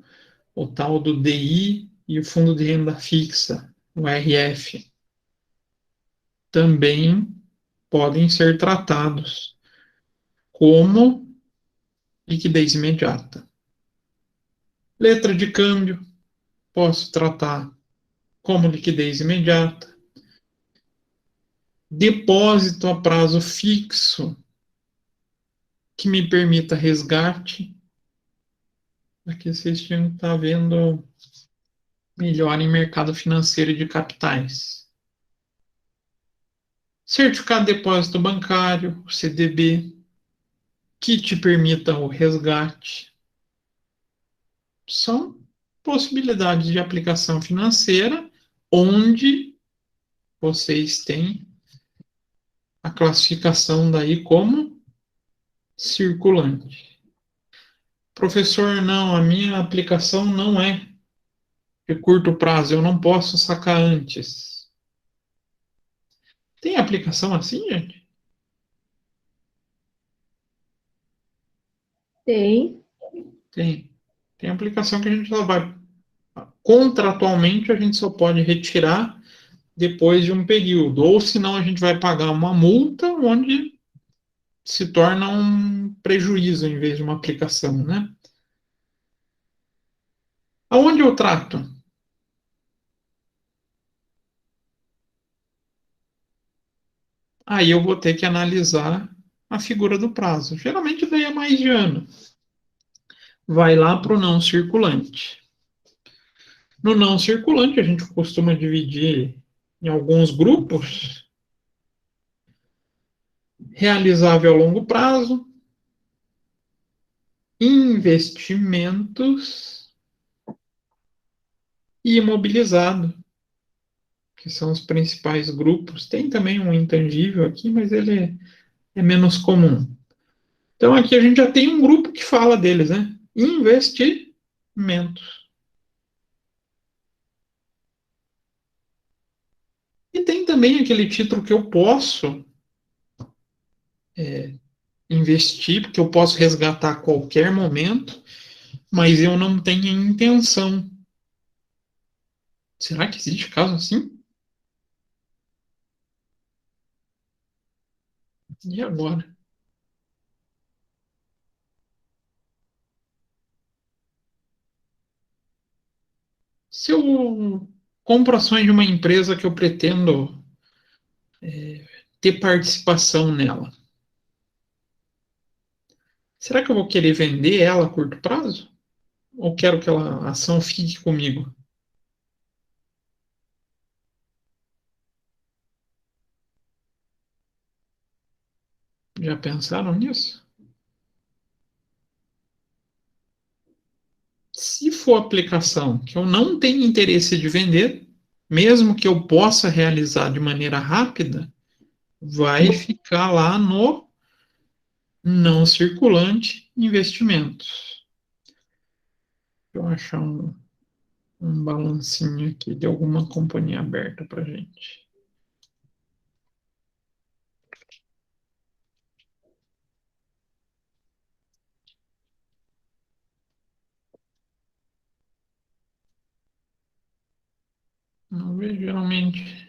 o tal do DI e o fundo de renda fixa, o RF, também podem ser tratados como liquidez imediata. Letra de câmbio, posso tratar como liquidez imediata. Depósito a prazo fixo, que me permita resgate. Aqui vocês tinham que estar vendo melhor em mercado financeiro de capitais. Certificado de depósito bancário, CDB, que te permita o resgate. São possibilidades de aplicação financeira onde vocês têm a classificação daí como circulante. Professor, não, a minha aplicação não é de curto prazo, eu não posso sacar antes. Tem aplicação assim, gente? Tem. Tem. Tem aplicação que a gente só vai. Contratualmente, a gente só pode retirar depois de um período. Ou senão a gente vai pagar uma multa onde se torna um prejuízo em vez de uma aplicação, né? Aonde eu trato? Aí eu vou ter que analisar a figura do prazo. Geralmente daí é mais de ano. Vai lá para o não circulante. No não circulante, a gente costuma dividir em alguns grupos. Realizável a longo prazo, investimentos e imobilizado, que são os principais grupos. Tem também um intangível aqui, mas ele é menos comum. Então aqui a gente já tem um grupo que fala deles, né? Investimentos. E tem também aquele título que eu posso investir, porque eu posso resgatar a qualquer momento, mas eu não tenho intenção. Será que existe caso assim? E agora? Se eu compro ações de uma empresa que eu pretendo ter participação nela, será que eu vou querer vender ela a curto prazo? Ou quero que a ação fique comigo? Já pensaram nisso? Se for aplicação que eu não tenho interesse de vender, mesmo que eu possa realizar de maneira rápida, vai ficar lá no não circulante investimentos. Deixa eu achar um balancinho aqui de alguma companhia aberta para gente. Não vejo geralmente.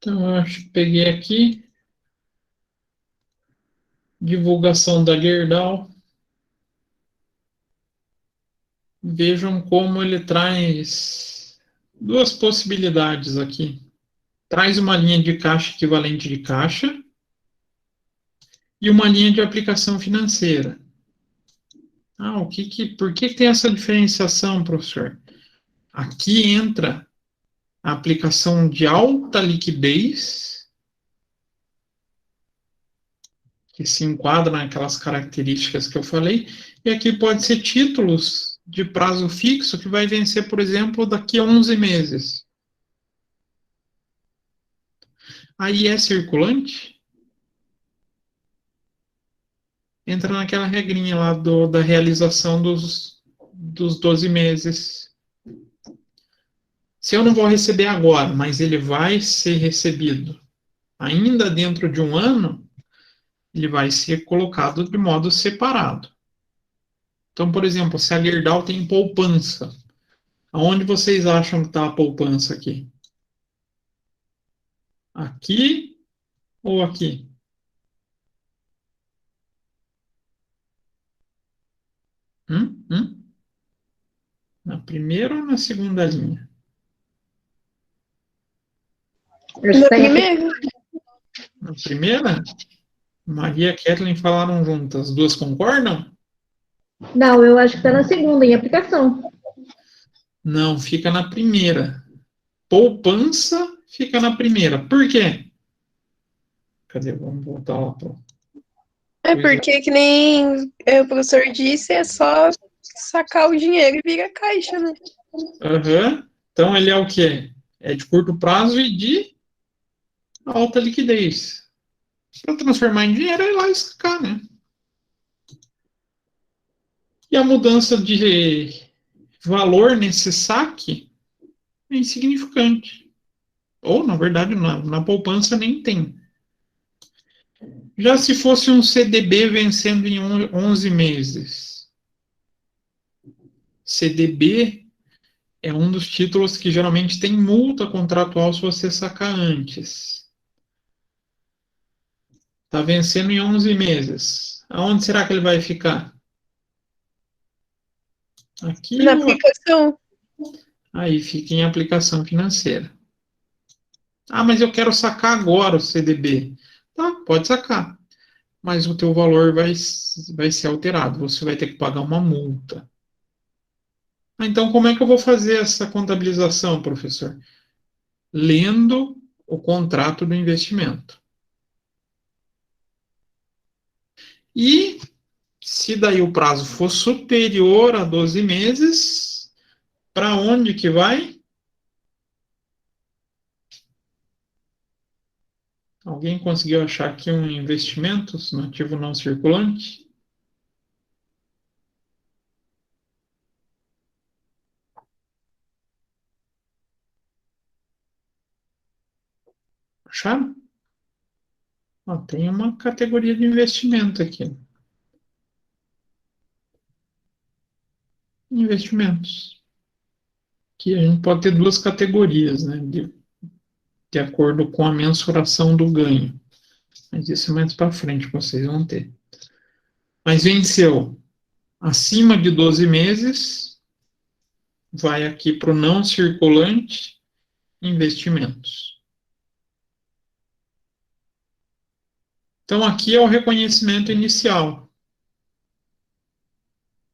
Então, eu acho que peguei aqui. Divulgação da Gerdau. Vejam como ele traz duas possibilidades aqui. Traz uma linha de caixa equivalente de caixa e uma linha de aplicação financeira. Por que tem essa diferenciação, professor? Aqui entra a aplicação de alta liquidez, que se enquadra naquelas características que eu falei, e aqui pode ser títulos de prazo fixo que vai vencer, por exemplo, daqui a 11 meses. Aí é circulante? Entra naquela regrinha lá da realização dos 12 meses. Se eu não vou receber agora, mas ele vai ser recebido ainda dentro de um ano, ele vai ser colocado de modo separado. Então, por exemplo, se a Gerdau tem poupança, aonde vocês acham que está a poupança aqui? Aqui ou aqui? Na primeira ou na segunda linha? Na primeira? Na primeira? Maria e Kathleen falaram juntas. As duas concordam? Não, eu acho que está na segunda, em aplicação. Não, fica na primeira. Poupança fica na primeira. Por quê? Cadê? Vamos voltar lá para. É porque, que nem o professor disse, é só sacar o dinheiro e vira caixa, né? Uhum. Então, ele é o quê? É de curto prazo e de alta liquidez. Para transformar em dinheiro, é ir lá e sacar, né? E a mudança de valor nesse saque é insignificante. Ou, na verdade, na poupança nem tem. Já se fosse um CDB vencendo em 11 meses. CDB é um dos títulos que geralmente tem multa contratual se você sacar antes. Está vencendo em 11 meses. Aonde será que ele vai ficar? Aqui Na aplicação. Aí fica em aplicação financeira. Ah, mas eu quero sacar agora o CDB. Tá, pode sacar. Mas o teu valor vai ser alterado. Você vai ter que pagar uma multa. Então, como é que eu vou fazer essa contabilização, professor? Lendo o contrato do investimento. E se daí o prazo for superior a 12 meses, para onde que vai? Alguém conseguiu achar aqui um investimento no ativo não circulante? Acharam? Ó, tem uma categoria de investimento aqui. Investimentos. Que a gente pode ter duas categorias, né? De acordo com a mensuração do ganho. Mas isso é mais para frente que vocês vão ter. Mas venceu acima de 12 meses, vai aqui para o não circulante, investimentos. Então, aqui é o reconhecimento inicial.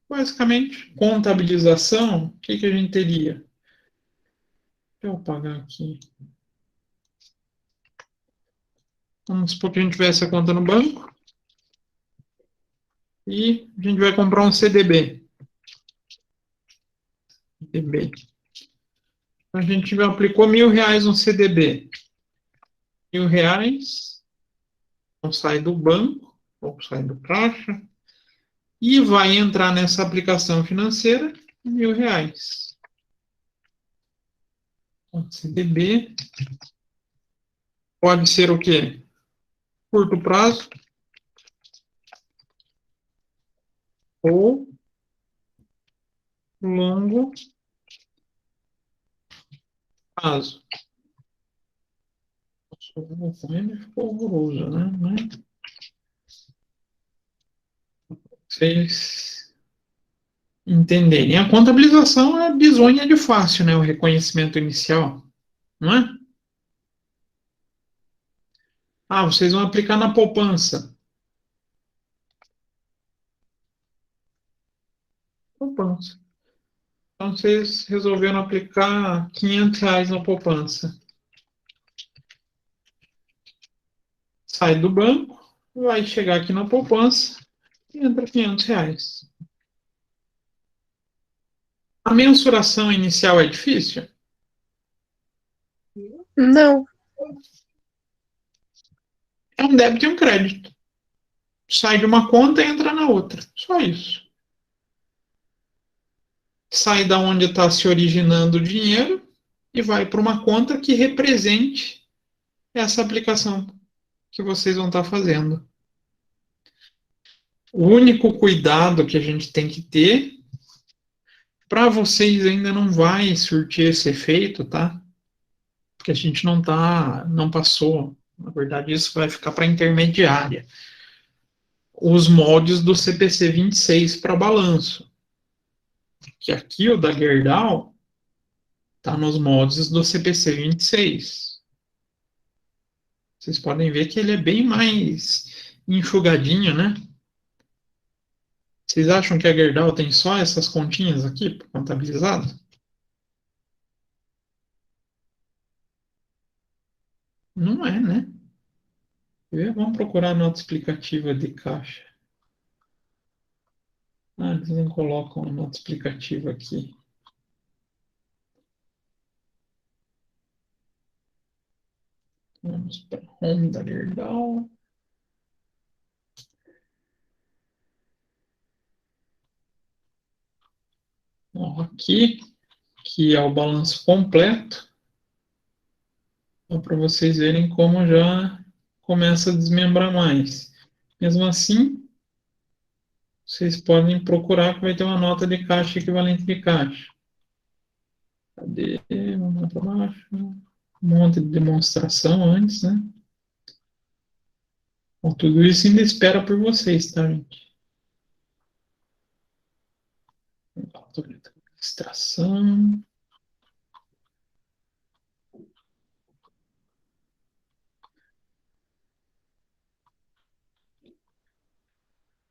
Basicamente, contabilização, o que a gente teria? Deixa eu apagar aqui. Vamos supor que a gente tivesse a conta no banco. E a gente vai comprar um CDB. CDB. A gente aplicou R$1.000 no CDB. R$1.000. Então sai do banco, ou sai do caixa. E vai entrar nessa aplicação financeira R$1.000. Então, CDB pode ser o quê? Curto prazo ou longo prazo. Ele ficou horroroso, né? Vocês entenderem. A contabilização é bizonha de fácil, né? O reconhecimento inicial, não é? Ah, vocês vão aplicar na poupança. Poupança. Então, vocês resolveram aplicar R$500 na poupança. Sai do banco, vai chegar aqui na poupança e entra R$500. A mensuração inicial é difícil? Não. É um débito e um crédito. Sai de uma conta e entra na outra. Só isso. Sai da onde está se originando o dinheiro e vai para uma conta que represente essa aplicação que vocês vão estar fazendo. O único cuidado que a gente tem que ter, para vocês ainda não vai surtir esse efeito, tá? Porque a gente não passou. Na verdade, isso vai ficar para intermediária. Os moldes do CPC 26 para balanço. Que aqui o da Gerdau está nos moldes do CPC 26. Vocês podem ver que ele é bem mais enxugadinho, né? Vocês acham que a Gerdau tem só essas continhas aqui contabilizadas? Não é, né? Vamos procurar a nota explicativa de caixa. Ah, eles não colocam a nota explicativa aqui. Vamos para Home da Gerdau. Ó, aqui, que é o balanço completo. Para vocês verem como já começa a desmembrar mais. Mesmo assim, vocês podem procurar que vai ter uma nota de caixa equivalente de caixa. Cadê? Vamos lá para baixo. Um monte de demonstração antes, né? Bom, tudo isso ainda espera por vocês, tá, gente? Extração.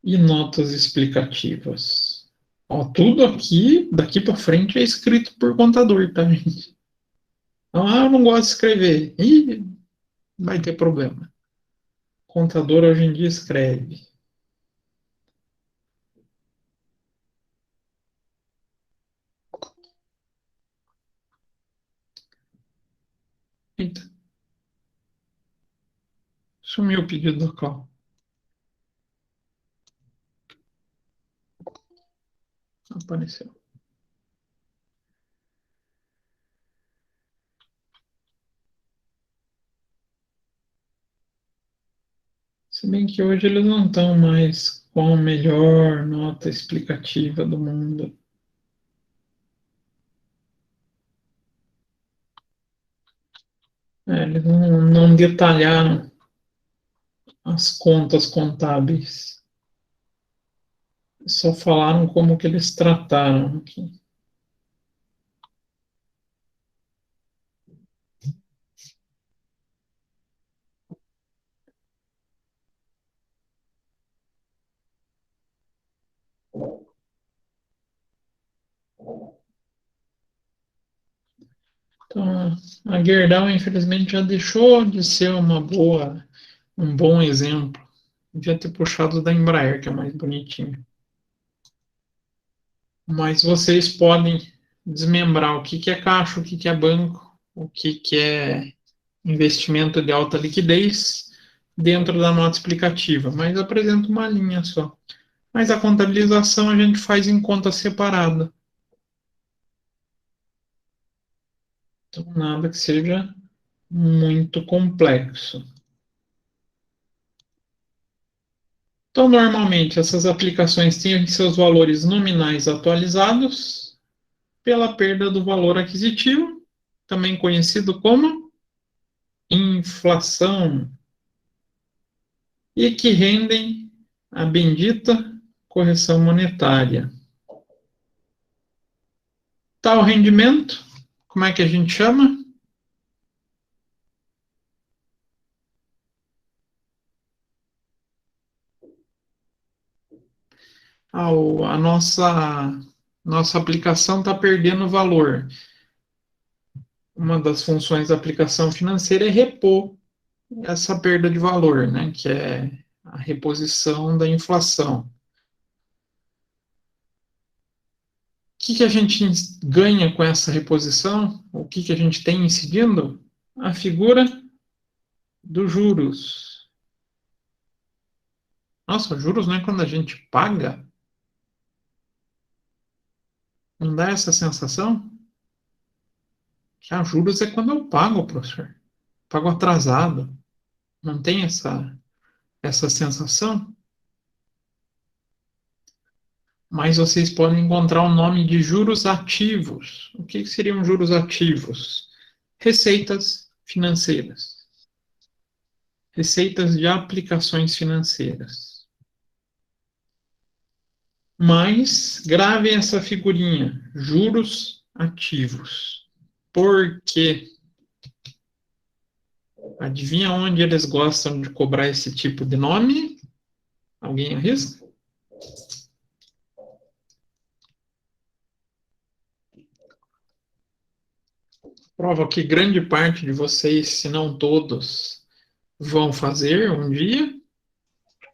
E notas explicativas. Ó, tudo aqui, daqui para frente, é escrito por contador, tá, gente? Ah, eu não gosto de escrever. Ih, vai ter problema. Contador hoje em dia escreve. Eita. Sumiu o pedido local. Apareceu. Se bem que hoje eles não estão mais com a melhor nota explicativa do mundo. Eles não detalharam as contas contábeis. Só falaram como que eles trataram aqui. Então, a Gerdau, infelizmente, já deixou de ser um bom exemplo. Devia ter puxado da Embraer, que é mais bonitinho. Mas vocês podem desmembrar o que é caixa, o que é banco, o que é investimento de alta liquidez dentro da nota explicativa, mas apresenta uma linha só. Mas a contabilização a gente faz em conta separada. Então, nada que seja muito complexo. Então, normalmente, essas aplicações têm seus valores nominais atualizados pela perda do valor aquisitivo, também conhecido como inflação, e que rendem a bendita correção monetária. Tal rendimento, como é que a gente chama? A nossa aplicação está perdendo valor. Uma das funções da aplicação financeira é repor essa perda de valor, né, que é a reposição da inflação. O que a gente ganha com essa reposição? O que a gente tem incidindo? A figura dos juros. Nossa, juros não é quando a gente paga? Não dá essa sensação? Que juros é quando eu pago, professor. Pago atrasado. Não tem essa sensação? Mas vocês podem encontrar o nome de juros ativos. O que seriam juros ativos? Receitas financeiras. Receitas de aplicações financeiras. Mas gravem essa figurinha, juros ativos. Por quê? Adivinha onde eles gostam de cobrar esse tipo de nome? Alguém arrisca? Prova que grande parte de vocês, se não todos, vão fazer um dia.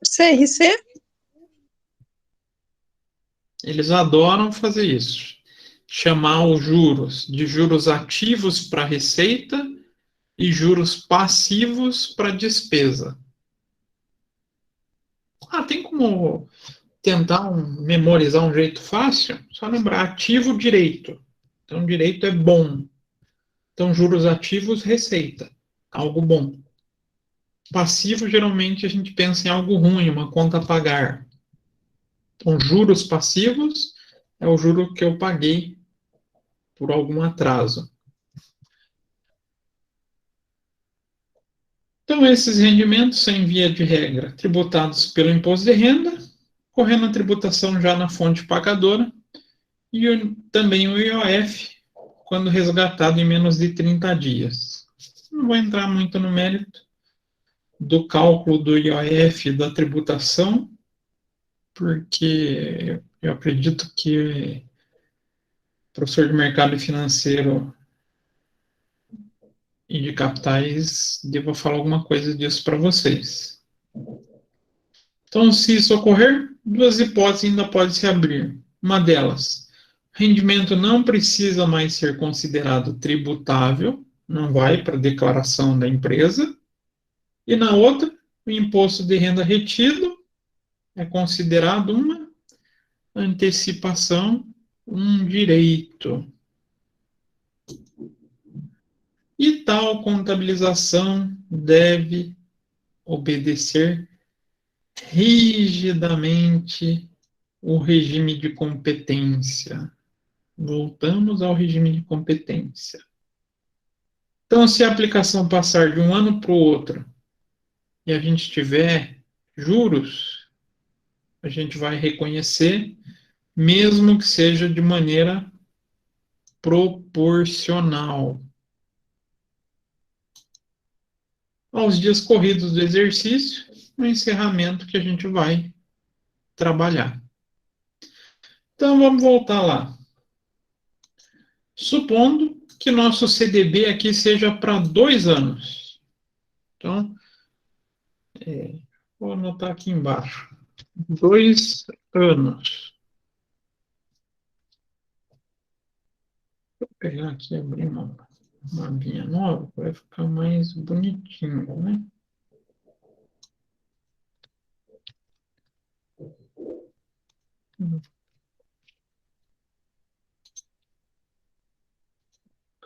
CRC? Eles adoram fazer isso. Chamar os juros de juros ativos para receita e juros passivos para despesa. Tem como tentar memorizar um jeito fácil? Só lembrar, ativo, direito. Então, direito é bom. Então, juros ativos, receita. Algo bom. Passivo, geralmente, a gente pensa em algo ruim, uma conta a pagar. Então, juros passivos é o juro que eu paguei por algum atraso. Então, esses rendimentos são, em via de regra, tributados pelo imposto de renda, correndo a tributação já na fonte pagadora, e também o IOF, quando resgatado em menos de 30 dias. Não vou entrar muito no mérito do cálculo do IOF da tributação, porque eu acredito que o professor de mercado financeiro e de capitais deva falar alguma coisa disso para vocês. Então, se isso ocorrer, duas hipóteses ainda podem se abrir. Uma delas, rendimento não precisa mais ser considerado tributável, não vai para a declaração da empresa. E na outra, o imposto de renda retido é considerado uma antecipação, um direito. E tal contabilização deve obedecer rigidamente o regime de competência. Voltamos ao regime de competência. Então, se a aplicação passar de um ano para o outro e a gente tiver juros, a gente vai reconhecer, mesmo que seja de maneira proporcional aos dias corridos do exercício, no encerramento que a gente vai trabalhar. Então, vamos voltar lá. Supondo que nosso CDB aqui seja para 2 anos. Então, vou anotar aqui embaixo. 2 anos. Vou pegar aqui e abrir uma linha nova, vai ficar mais bonitinho, né?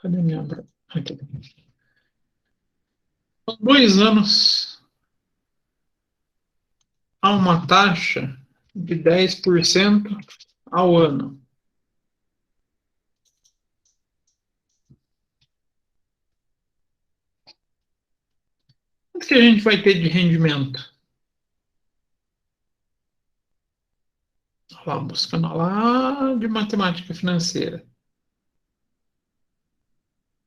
Cadê minha branca? Aqui. 2 anos a uma taxa de 10% ao ano. Quanto que a gente vai ter de rendimento? Lá, buscando lá de matemática financeira.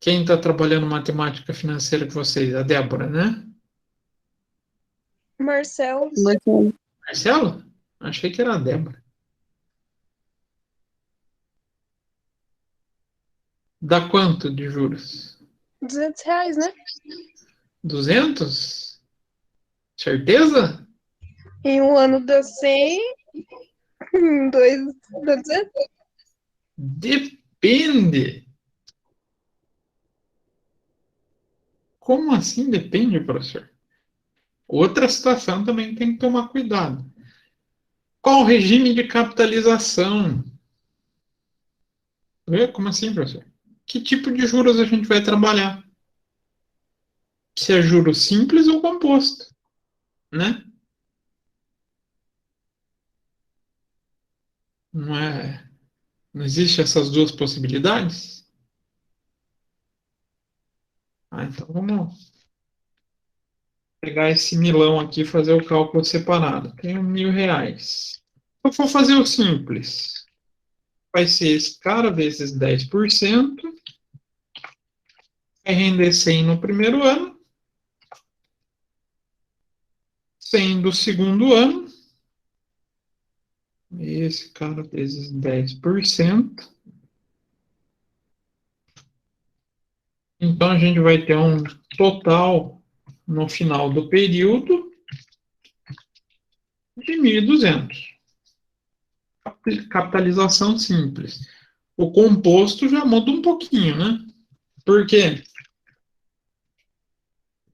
Quem está trabalhando matemática financeira com vocês? A Débora, né? Marcelo, Marcelo? Achei que era a Débora. Dá quanto de juros? R$ 200, né? 200? Certeza? Em um ano deu 100, em 2 deu 200. Depende. Como assim depende, professor? Outra situação também tem que tomar cuidado. Qual o regime de capitalização? Como assim, professor? Que tipo de juros a gente vai trabalhar? Se é juro simples ou composto, né? Não existe essas duas possibilidades? Então vamos pegar esse milão aqui e fazer o cálculo separado. Tenho R$ 1.000. Se eu for fazer o simples, vai ser esse cara vezes 10%, vai render 100 no primeiro ano, 100 do segundo ano, esse cara vezes 10%. Então, a gente vai ter um total no final do período de 1.200. Capitalização simples. O composto já muda um pouquinho, né? Por quê?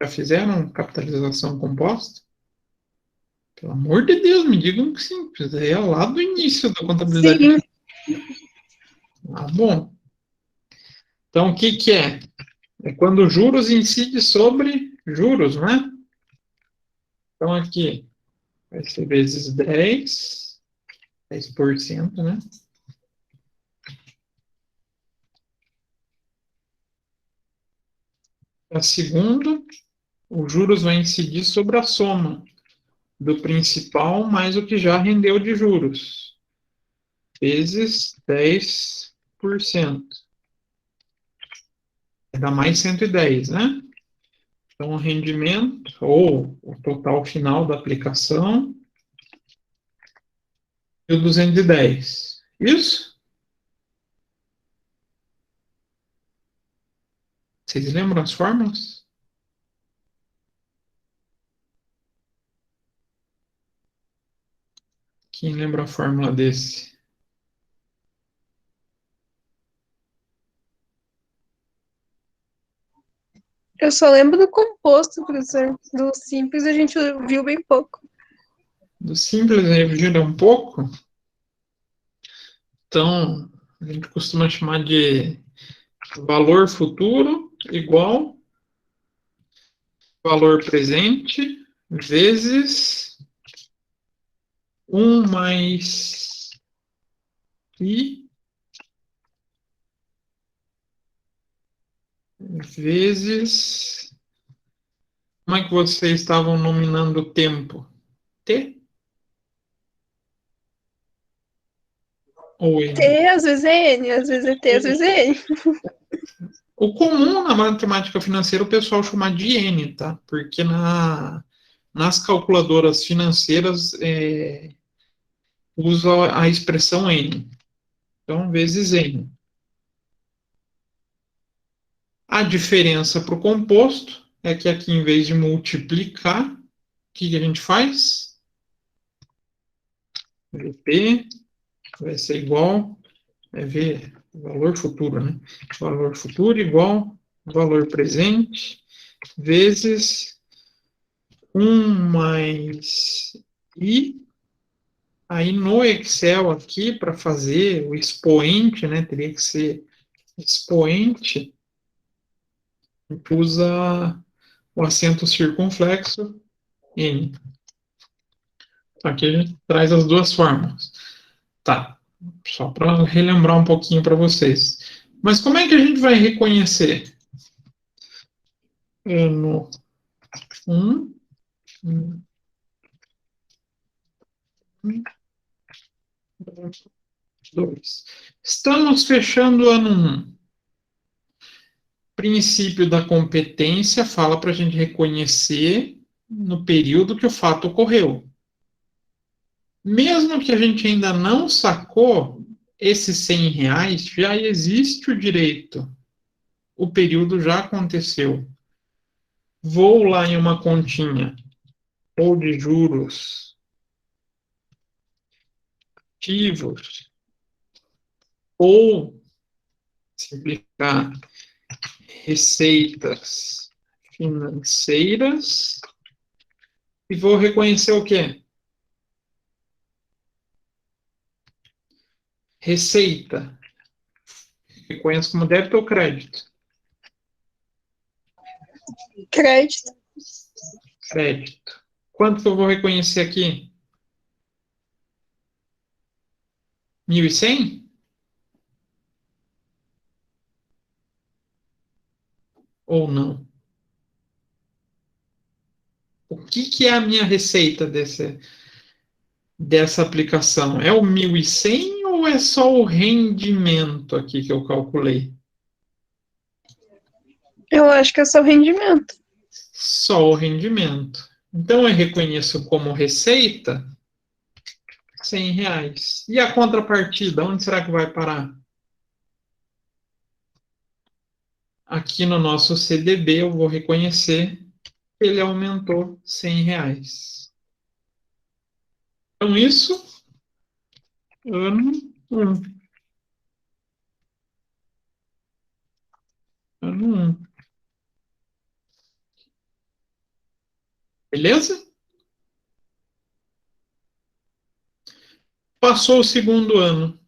Já fizeram capitalização composta? Pelo amor de Deus, me digam que simples. É lá do início da contabilidade. Sim. Ah, bom. Então, o que que é? É quando juros incide sobre juros, né? Então, aqui vai ser vezes 10%, né? A segunda, os juros vai incidir sobre a soma do principal mais o que já rendeu de juros, vezes 10%. Dá mais 110, né? Então, o rendimento, ou o total final da aplicação, 1.210. Isso? Vocês lembram as fórmulas? Quem lembra a fórmula desse? Eu só lembro do composto, professor. Do simples a gente viu bem pouco. Do simples gira um pouco. Então, a gente costuma chamar de valor futuro igual valor presente vezes 1 mais I vezes... Como é que vocês estavam nominando o tempo? T? Ou N? T, às vezes é N, às vezes é T, às vezes é N. O comum na matemática financeira o pessoal chama de N, tá? Porque nas calculadoras financeiras usa a expressão N. Então, vezes N. A diferença para o composto é que aqui, em vez de multiplicar, o que a gente faz? VP vai ser igual, V, valor futuro, né? Valor futuro igual valor presente vezes 1 mais I. Aí no Excel aqui, para fazer o expoente, né? Teria que ser expoente, a gente usa o acento circunflexo N. Aqui a gente traz as duas formas. Tá, só para relembrar um pouquinho para vocês. Mas como é que a gente vai reconhecer? Ano 1, 2. Estamos fechando o ano 1. Princípio da competência fala para a gente reconhecer no período que o fato ocorreu. Mesmo que a gente ainda não sacou, esses R$ 100 já existe o direito. O período já aconteceu. Vou lá em uma continha, ou de juros ativos, ou simplificar receitas financeiras, e vou reconhecer o quê? Receita. Reconheço como débito ou crédito? Crédito. Crédito. Quanto que eu vou reconhecer aqui? 1.100? Ou não? O que é a minha receita dessa aplicação? É o 1.100 ou é só o rendimento aqui que eu calculei? Eu acho que é só o rendimento. Só o rendimento. Então eu reconheço como receita R$ 100. E a contrapartida, onde será que vai parar? Aqui no nosso CDB eu vou reconhecer que ele aumentou R$ 100. Então isso, ano 1. Ano 1. Beleza? Passou o segundo ano.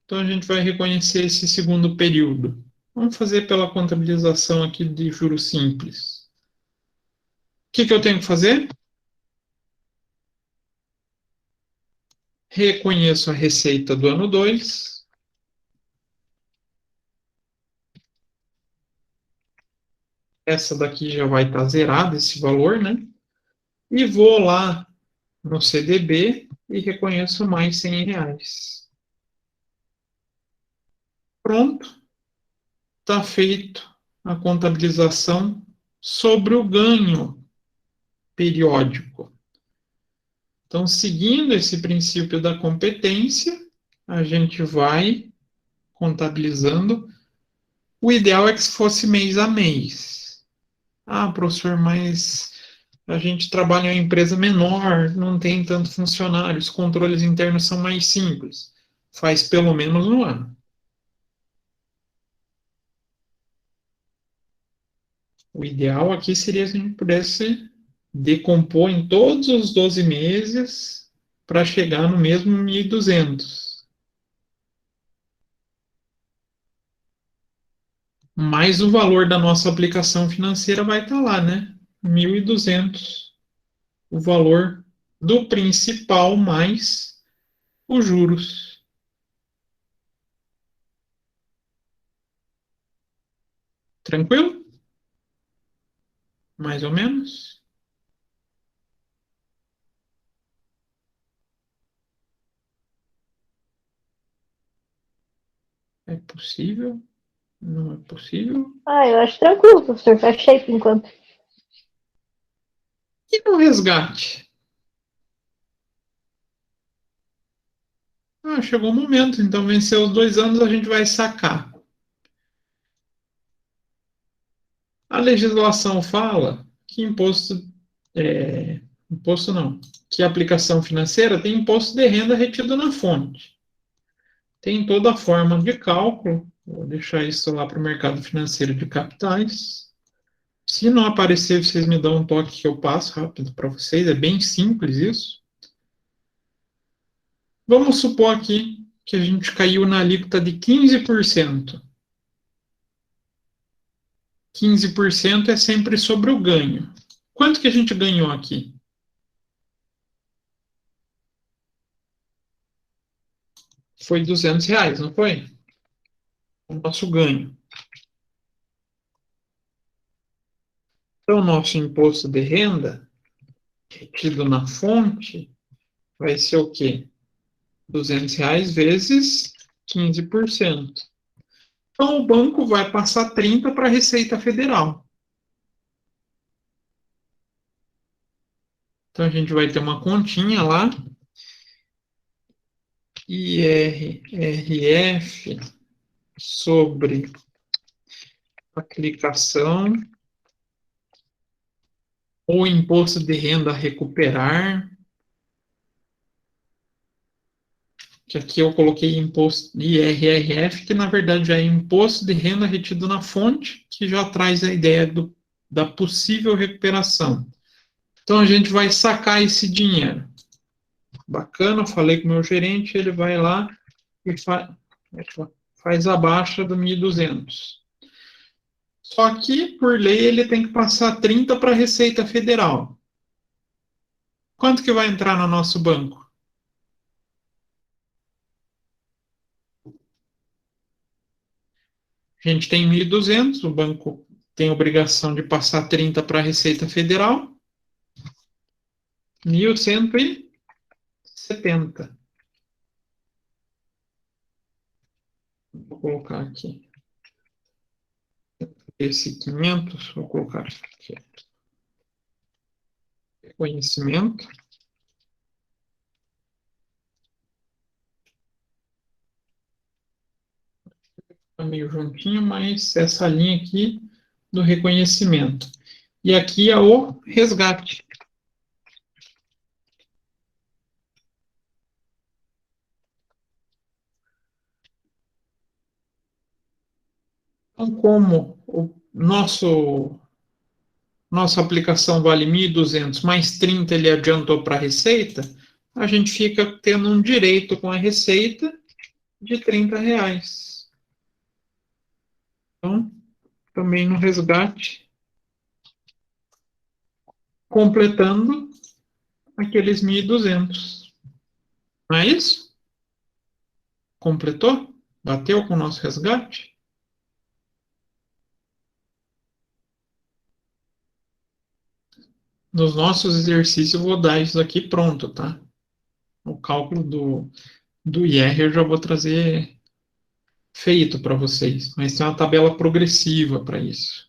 Então a gente vai reconhecer esse segundo período. Vamos fazer pela contabilização aqui de juros simples. O que eu tenho que fazer? Reconheço a receita do ano 2. Essa daqui já vai estar zerada, esse valor, né? E vou lá no CDB e reconheço mais R$ 100. Pronto. Está feito a contabilização sobre o ganho periódico. Então, seguindo esse princípio da competência, a gente vai contabilizando. O ideal é que fosse mês a mês. Ah, professor, mas a gente trabalha em uma empresa menor, não tem tanto funcionário, os controles internos são mais simples. Faz pelo menos um ano. O ideal aqui seria se a gente pudesse decompor em todos os 12 meses para chegar no mesmo 1.200. Mas o valor da nossa aplicação financeira vai estar lá, né? 1.200. O valor do principal mais os juros. Tranquilo? Mais ou menos? É possível? Não é possível? Ah, eu acho tranquilo, professor. Achei por enquanto. E no resgate? Ah, chegou o momento, então venceu os 2 anos, a gente vai sacar. legislação fala que imposto não, que a aplicação financeira tem imposto de renda retido na fonte. Tem toda a forma de cálculo, vou deixar isso lá para o mercado financeiro de capitais. Se não aparecer, vocês me dão um toque que eu passo rápido para vocês, é bem simples isso. Vamos supor aqui que a gente caiu na alíquota de 15%. 15% é sempre sobre o ganho. Quanto que a gente ganhou aqui? Foi R$ 200, não foi? O nosso ganho. Então, o nosso imposto de renda, retido na fonte, vai ser o quê? R$ 200 vezes 15%. Então, o banco vai passar 30 para a Receita Federal. Então, a gente vai ter uma continha lá. IRRF sobre aplicação ou imposto de renda a recuperar. Que aqui eu coloquei imposto IRRF, que na verdade já é imposto de renda retido na fonte, que já traz a ideia da possível recuperação. Então a gente vai sacar esse dinheiro. Bacana, falei com o meu gerente, ele vai lá e faz a baixa do 1.200. Só que, por lei, ele tem que passar 30 para a Receita Federal. Quanto que vai entrar no nosso banco? A gente tem 1.200, o banco tem obrigação de passar 30 para a Receita Federal. 1.170. Vou colocar aqui. Esse 500, vou colocar aqui. Reconhecimento. Está meio juntinho, mas essa linha aqui do reconhecimento. E aqui é o resgate. Então, como nossa aplicação vale 1.200 mais 30 ele adiantou para a Receita, a gente fica tendo um direito com a Receita de R$ 30. Então, também no resgate, completando aqueles 1.200. Não é isso? Completou? Bateu com o nosso resgate? Nos nossos exercícios eu vou dar isso aqui pronto, tá? O cálculo do IR eu já vou trazer feito para vocês, mas tem uma tabela progressiva para isso.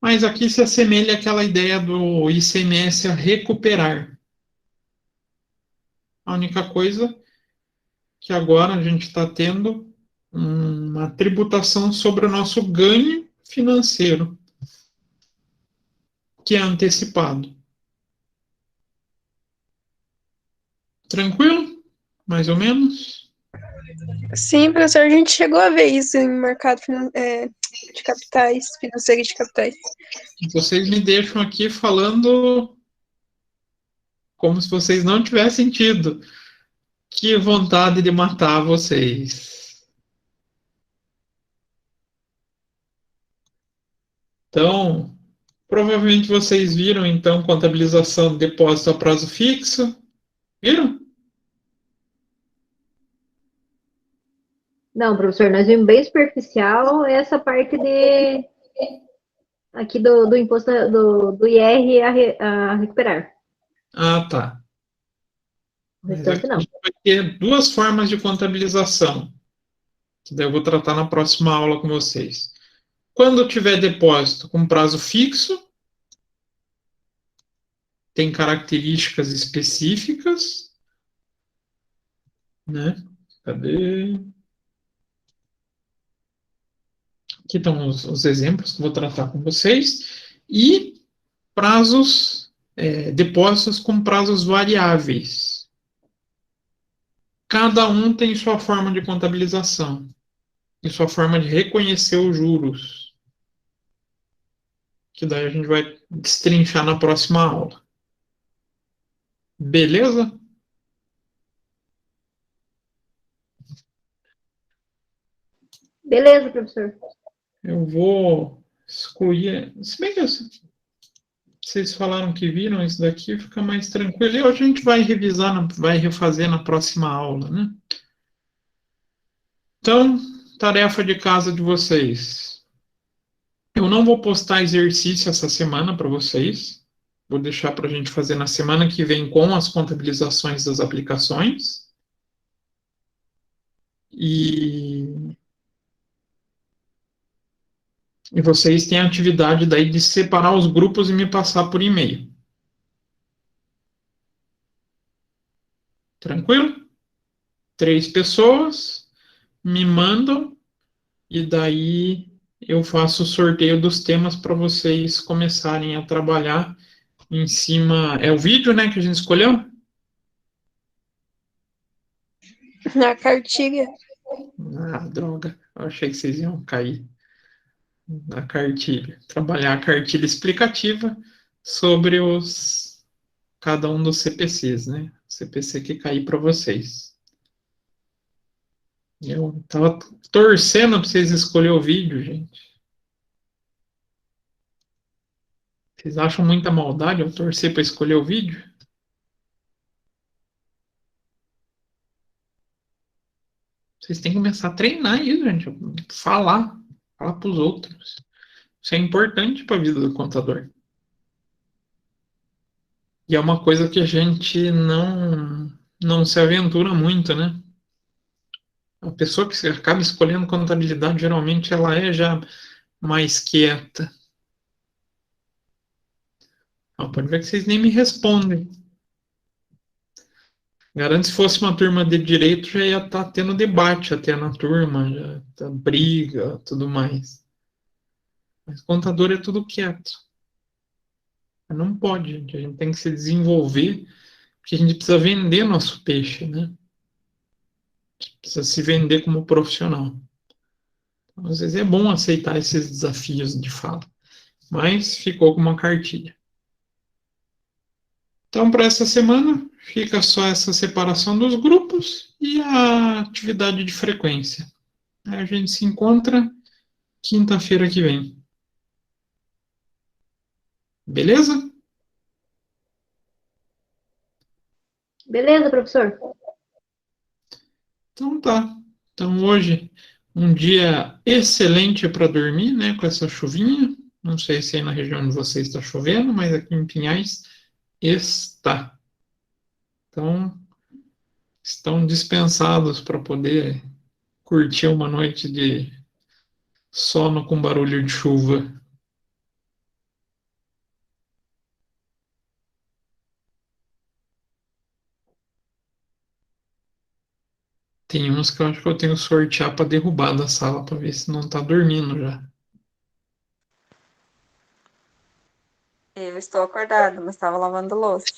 Mas aqui se assemelha àquela ideia do ICMS a recuperar. A única coisa que agora a gente está tendo uma tributação sobre o nosso ganho financeiro, que é antecipado. Tranquilo? Mais ou menos? Sim, professor, a gente chegou a ver isso em mercado de capitais, financeiro de capitais. Vocês me deixam aqui falando como se vocês não tivessem tido. Que vontade de matar vocês. Então, provavelmente vocês viram, então, contabilização de depósito a prazo fixo. Viram? Não, professor, nós vimos bem superficial essa parte aqui do imposto do IR a recuperar. Ah, tá. O Mas restante aqui a não. gente vai ter duas formas de contabilização, que daí eu vou tratar na próxima aula com vocês. Quando tiver depósito com prazo fixo, tem características específicas, né? Cadê? Aqui estão os exemplos que eu vou tratar com vocês. E prazos, depósitos com prazos variáveis. Cada um tem sua forma de contabilização e sua forma de reconhecer os juros, que daí a gente vai destrinchar na próxima aula. Beleza? Beleza, professor. Eu vou excluir. Se bem que vocês falaram que viram isso daqui, fica mais tranquilo. E hoje a gente vai revisar, vai refazer na próxima aula, né? Então, tarefa de casa de vocês. Eu não vou postar exercício essa semana para vocês. Vou deixar para a gente fazer na semana que vem com as contabilizações das aplicações. E vocês têm a atividade daí de separar os grupos e me passar por e-mail. Tranquilo? 3 pessoas me mandam e daí eu faço o sorteio dos temas para vocês começarem a trabalhar em cima. É o vídeo, né, que a gente escolheu? Na cartilha. Ah, droga. Eu achei que vocês iam cair na cartilha. Trabalhar a cartilha explicativa sobre cada um dos CPCs, né? CPC que cair para vocês. Eu estava torcendo para vocês escolherem o vídeo, gente. Vocês acham muita maldade eu torcer para escolher o vídeo? Vocês têm que começar a treinar isso, gente. Falar para os outros. Isso é importante para a vida do contador. E é uma coisa que a gente não se aventura muito, né? A pessoa que acaba escolhendo contabilidade, geralmente ela é já mais quieta. Pode ver que vocês nem me respondem. Garanto que se fosse uma turma de direito, já ia estar tendo debate até na turma, já tá briga, tudo mais. Mas contador é tudo quieto. Mas não pode, gente. A gente tem que se desenvolver, porque a gente precisa vender nosso peixe, né? A gente precisa se vender como profissional. Então, às vezes é bom aceitar esses desafios de fala. Mas ficou com uma cartilha. Então, para essa semana, fica só essa separação dos grupos e a atividade de frequência. Aí a gente se encontra quinta-feira que vem. Beleza? Beleza, professor. Então tá. Então hoje, um dia excelente para dormir, né? Com essa chuvinha. Não sei se aí na região de vocês está chovendo, mas aqui em Pinhais está. Então, estão dispensados para poder curtir uma noite de sono com barulho de chuva. Tem uns que eu acho que eu tenho que sortear para derrubar da sala para ver se não está dormindo já. Eu estou acordada, mas estava lavando louça.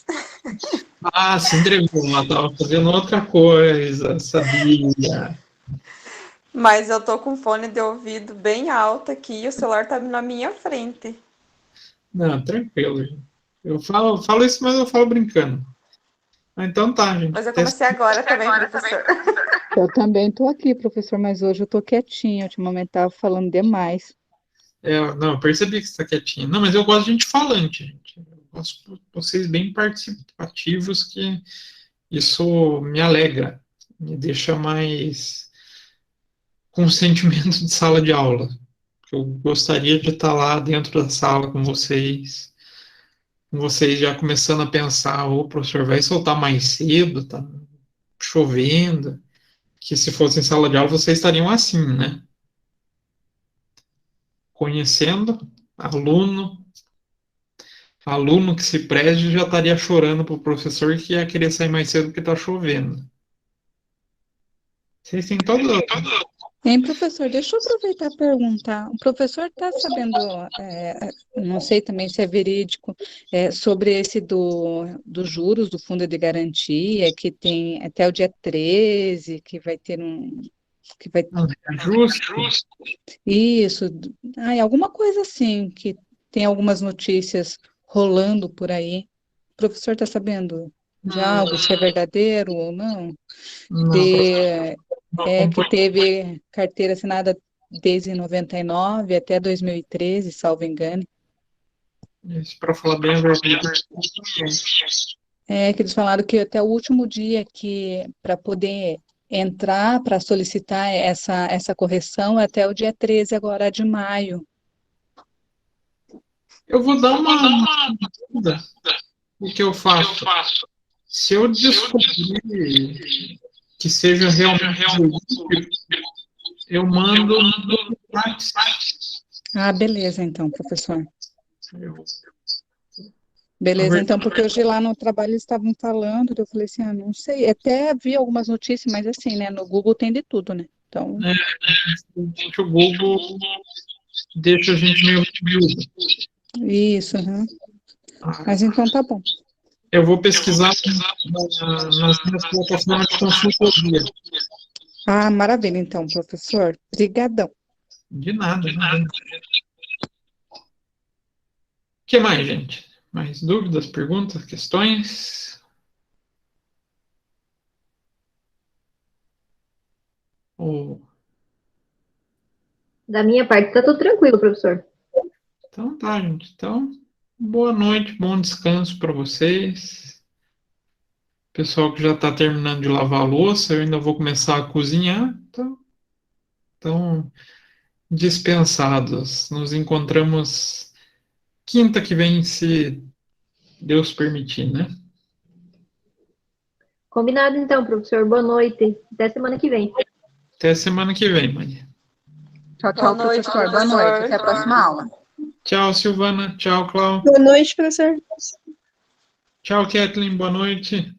Ah, se entregou, ela estava fazendo outra coisa, sabia. Mas eu tô com fone de ouvido bem alto aqui e o celular tá na minha frente. Não, tranquilo, gente. Eu falo isso, mas eu falo brincando. Então tá, gente. Mas eu comecei agora também, professor. Eu também estou aqui, professor, mas hoje eu estou quietinha. Ultimamente estava falando demais. Não, eu percebi que você está quietinha. Não, mas eu gosto de gente falante, gente. Eu gosto de vocês bem participativos, que isso me alegra, me deixa mais com sentimento de sala de aula. Eu gostaria de estar lá dentro da sala com vocês já começando a pensar, o professor vai soltar mais cedo, tá chovendo, que se fosse em sala de aula vocês estariam assim, né? Conhecendo aluno que se preze já estaria chorando para o professor que ia querer sair mais cedo porque está chovendo. Vocês têm todo Hein, professor, deixa eu aproveitar e perguntar. O professor está sabendo, não sei também se é verídico, sobre esse dos juros do fundo de garantia, que tem até o dia 13, que vai ter que vai, Justo. isso, alguma coisa assim, que tem algumas notícias rolando por aí. O professor está sabendo de algo, se é verdadeiro ou não? Não, De, não que acompanho teve carteira assinada desde 99 até 2013, salvo engano. isso, para falar bem a verdade. Que eles falaram que até o último dia que para poder entrar para solicitar essa correção é até o dia 13 agora de maio. Eu vou dar uma dúvida. O que eu faço? Se eu descobrir que seja realmente verídico, eu mando no site. Beleza, então, professor. Eu- Beleza, então, porque hoje lá no trabalho eles estavam falando, eu falei assim, não sei, até vi algumas notícias, mas assim, né, no Google tem de tudo, né? Então, o Google deixa a gente meio viúva. isso, mas então tá bom. Eu vou pesquisar nas minhas plataformas de consultoria. Maravilha, então, professor. Obrigadão. De nada. O que mais, gente? Mais dúvidas, perguntas, questões? Da minha parte, tá tudo tranquilo, professor. Então tá, gente. Então, boa noite, bom descanso para vocês. Pessoal que já está terminando de lavar a louça, eu ainda vou começar a cozinhar. Então, dispensados. Nos encontramos quinta que vem, se Deus permitir, né? Combinado então, professor. Boa noite. Até semana que vem. Até semana que vem, Maria. Tchau, tchau, professor. Boa noite. Até a próxima aula. Tchau, Silvana. Tchau, Cláudio. Boa noite, professor. Tchau, Kathleen. Boa noite.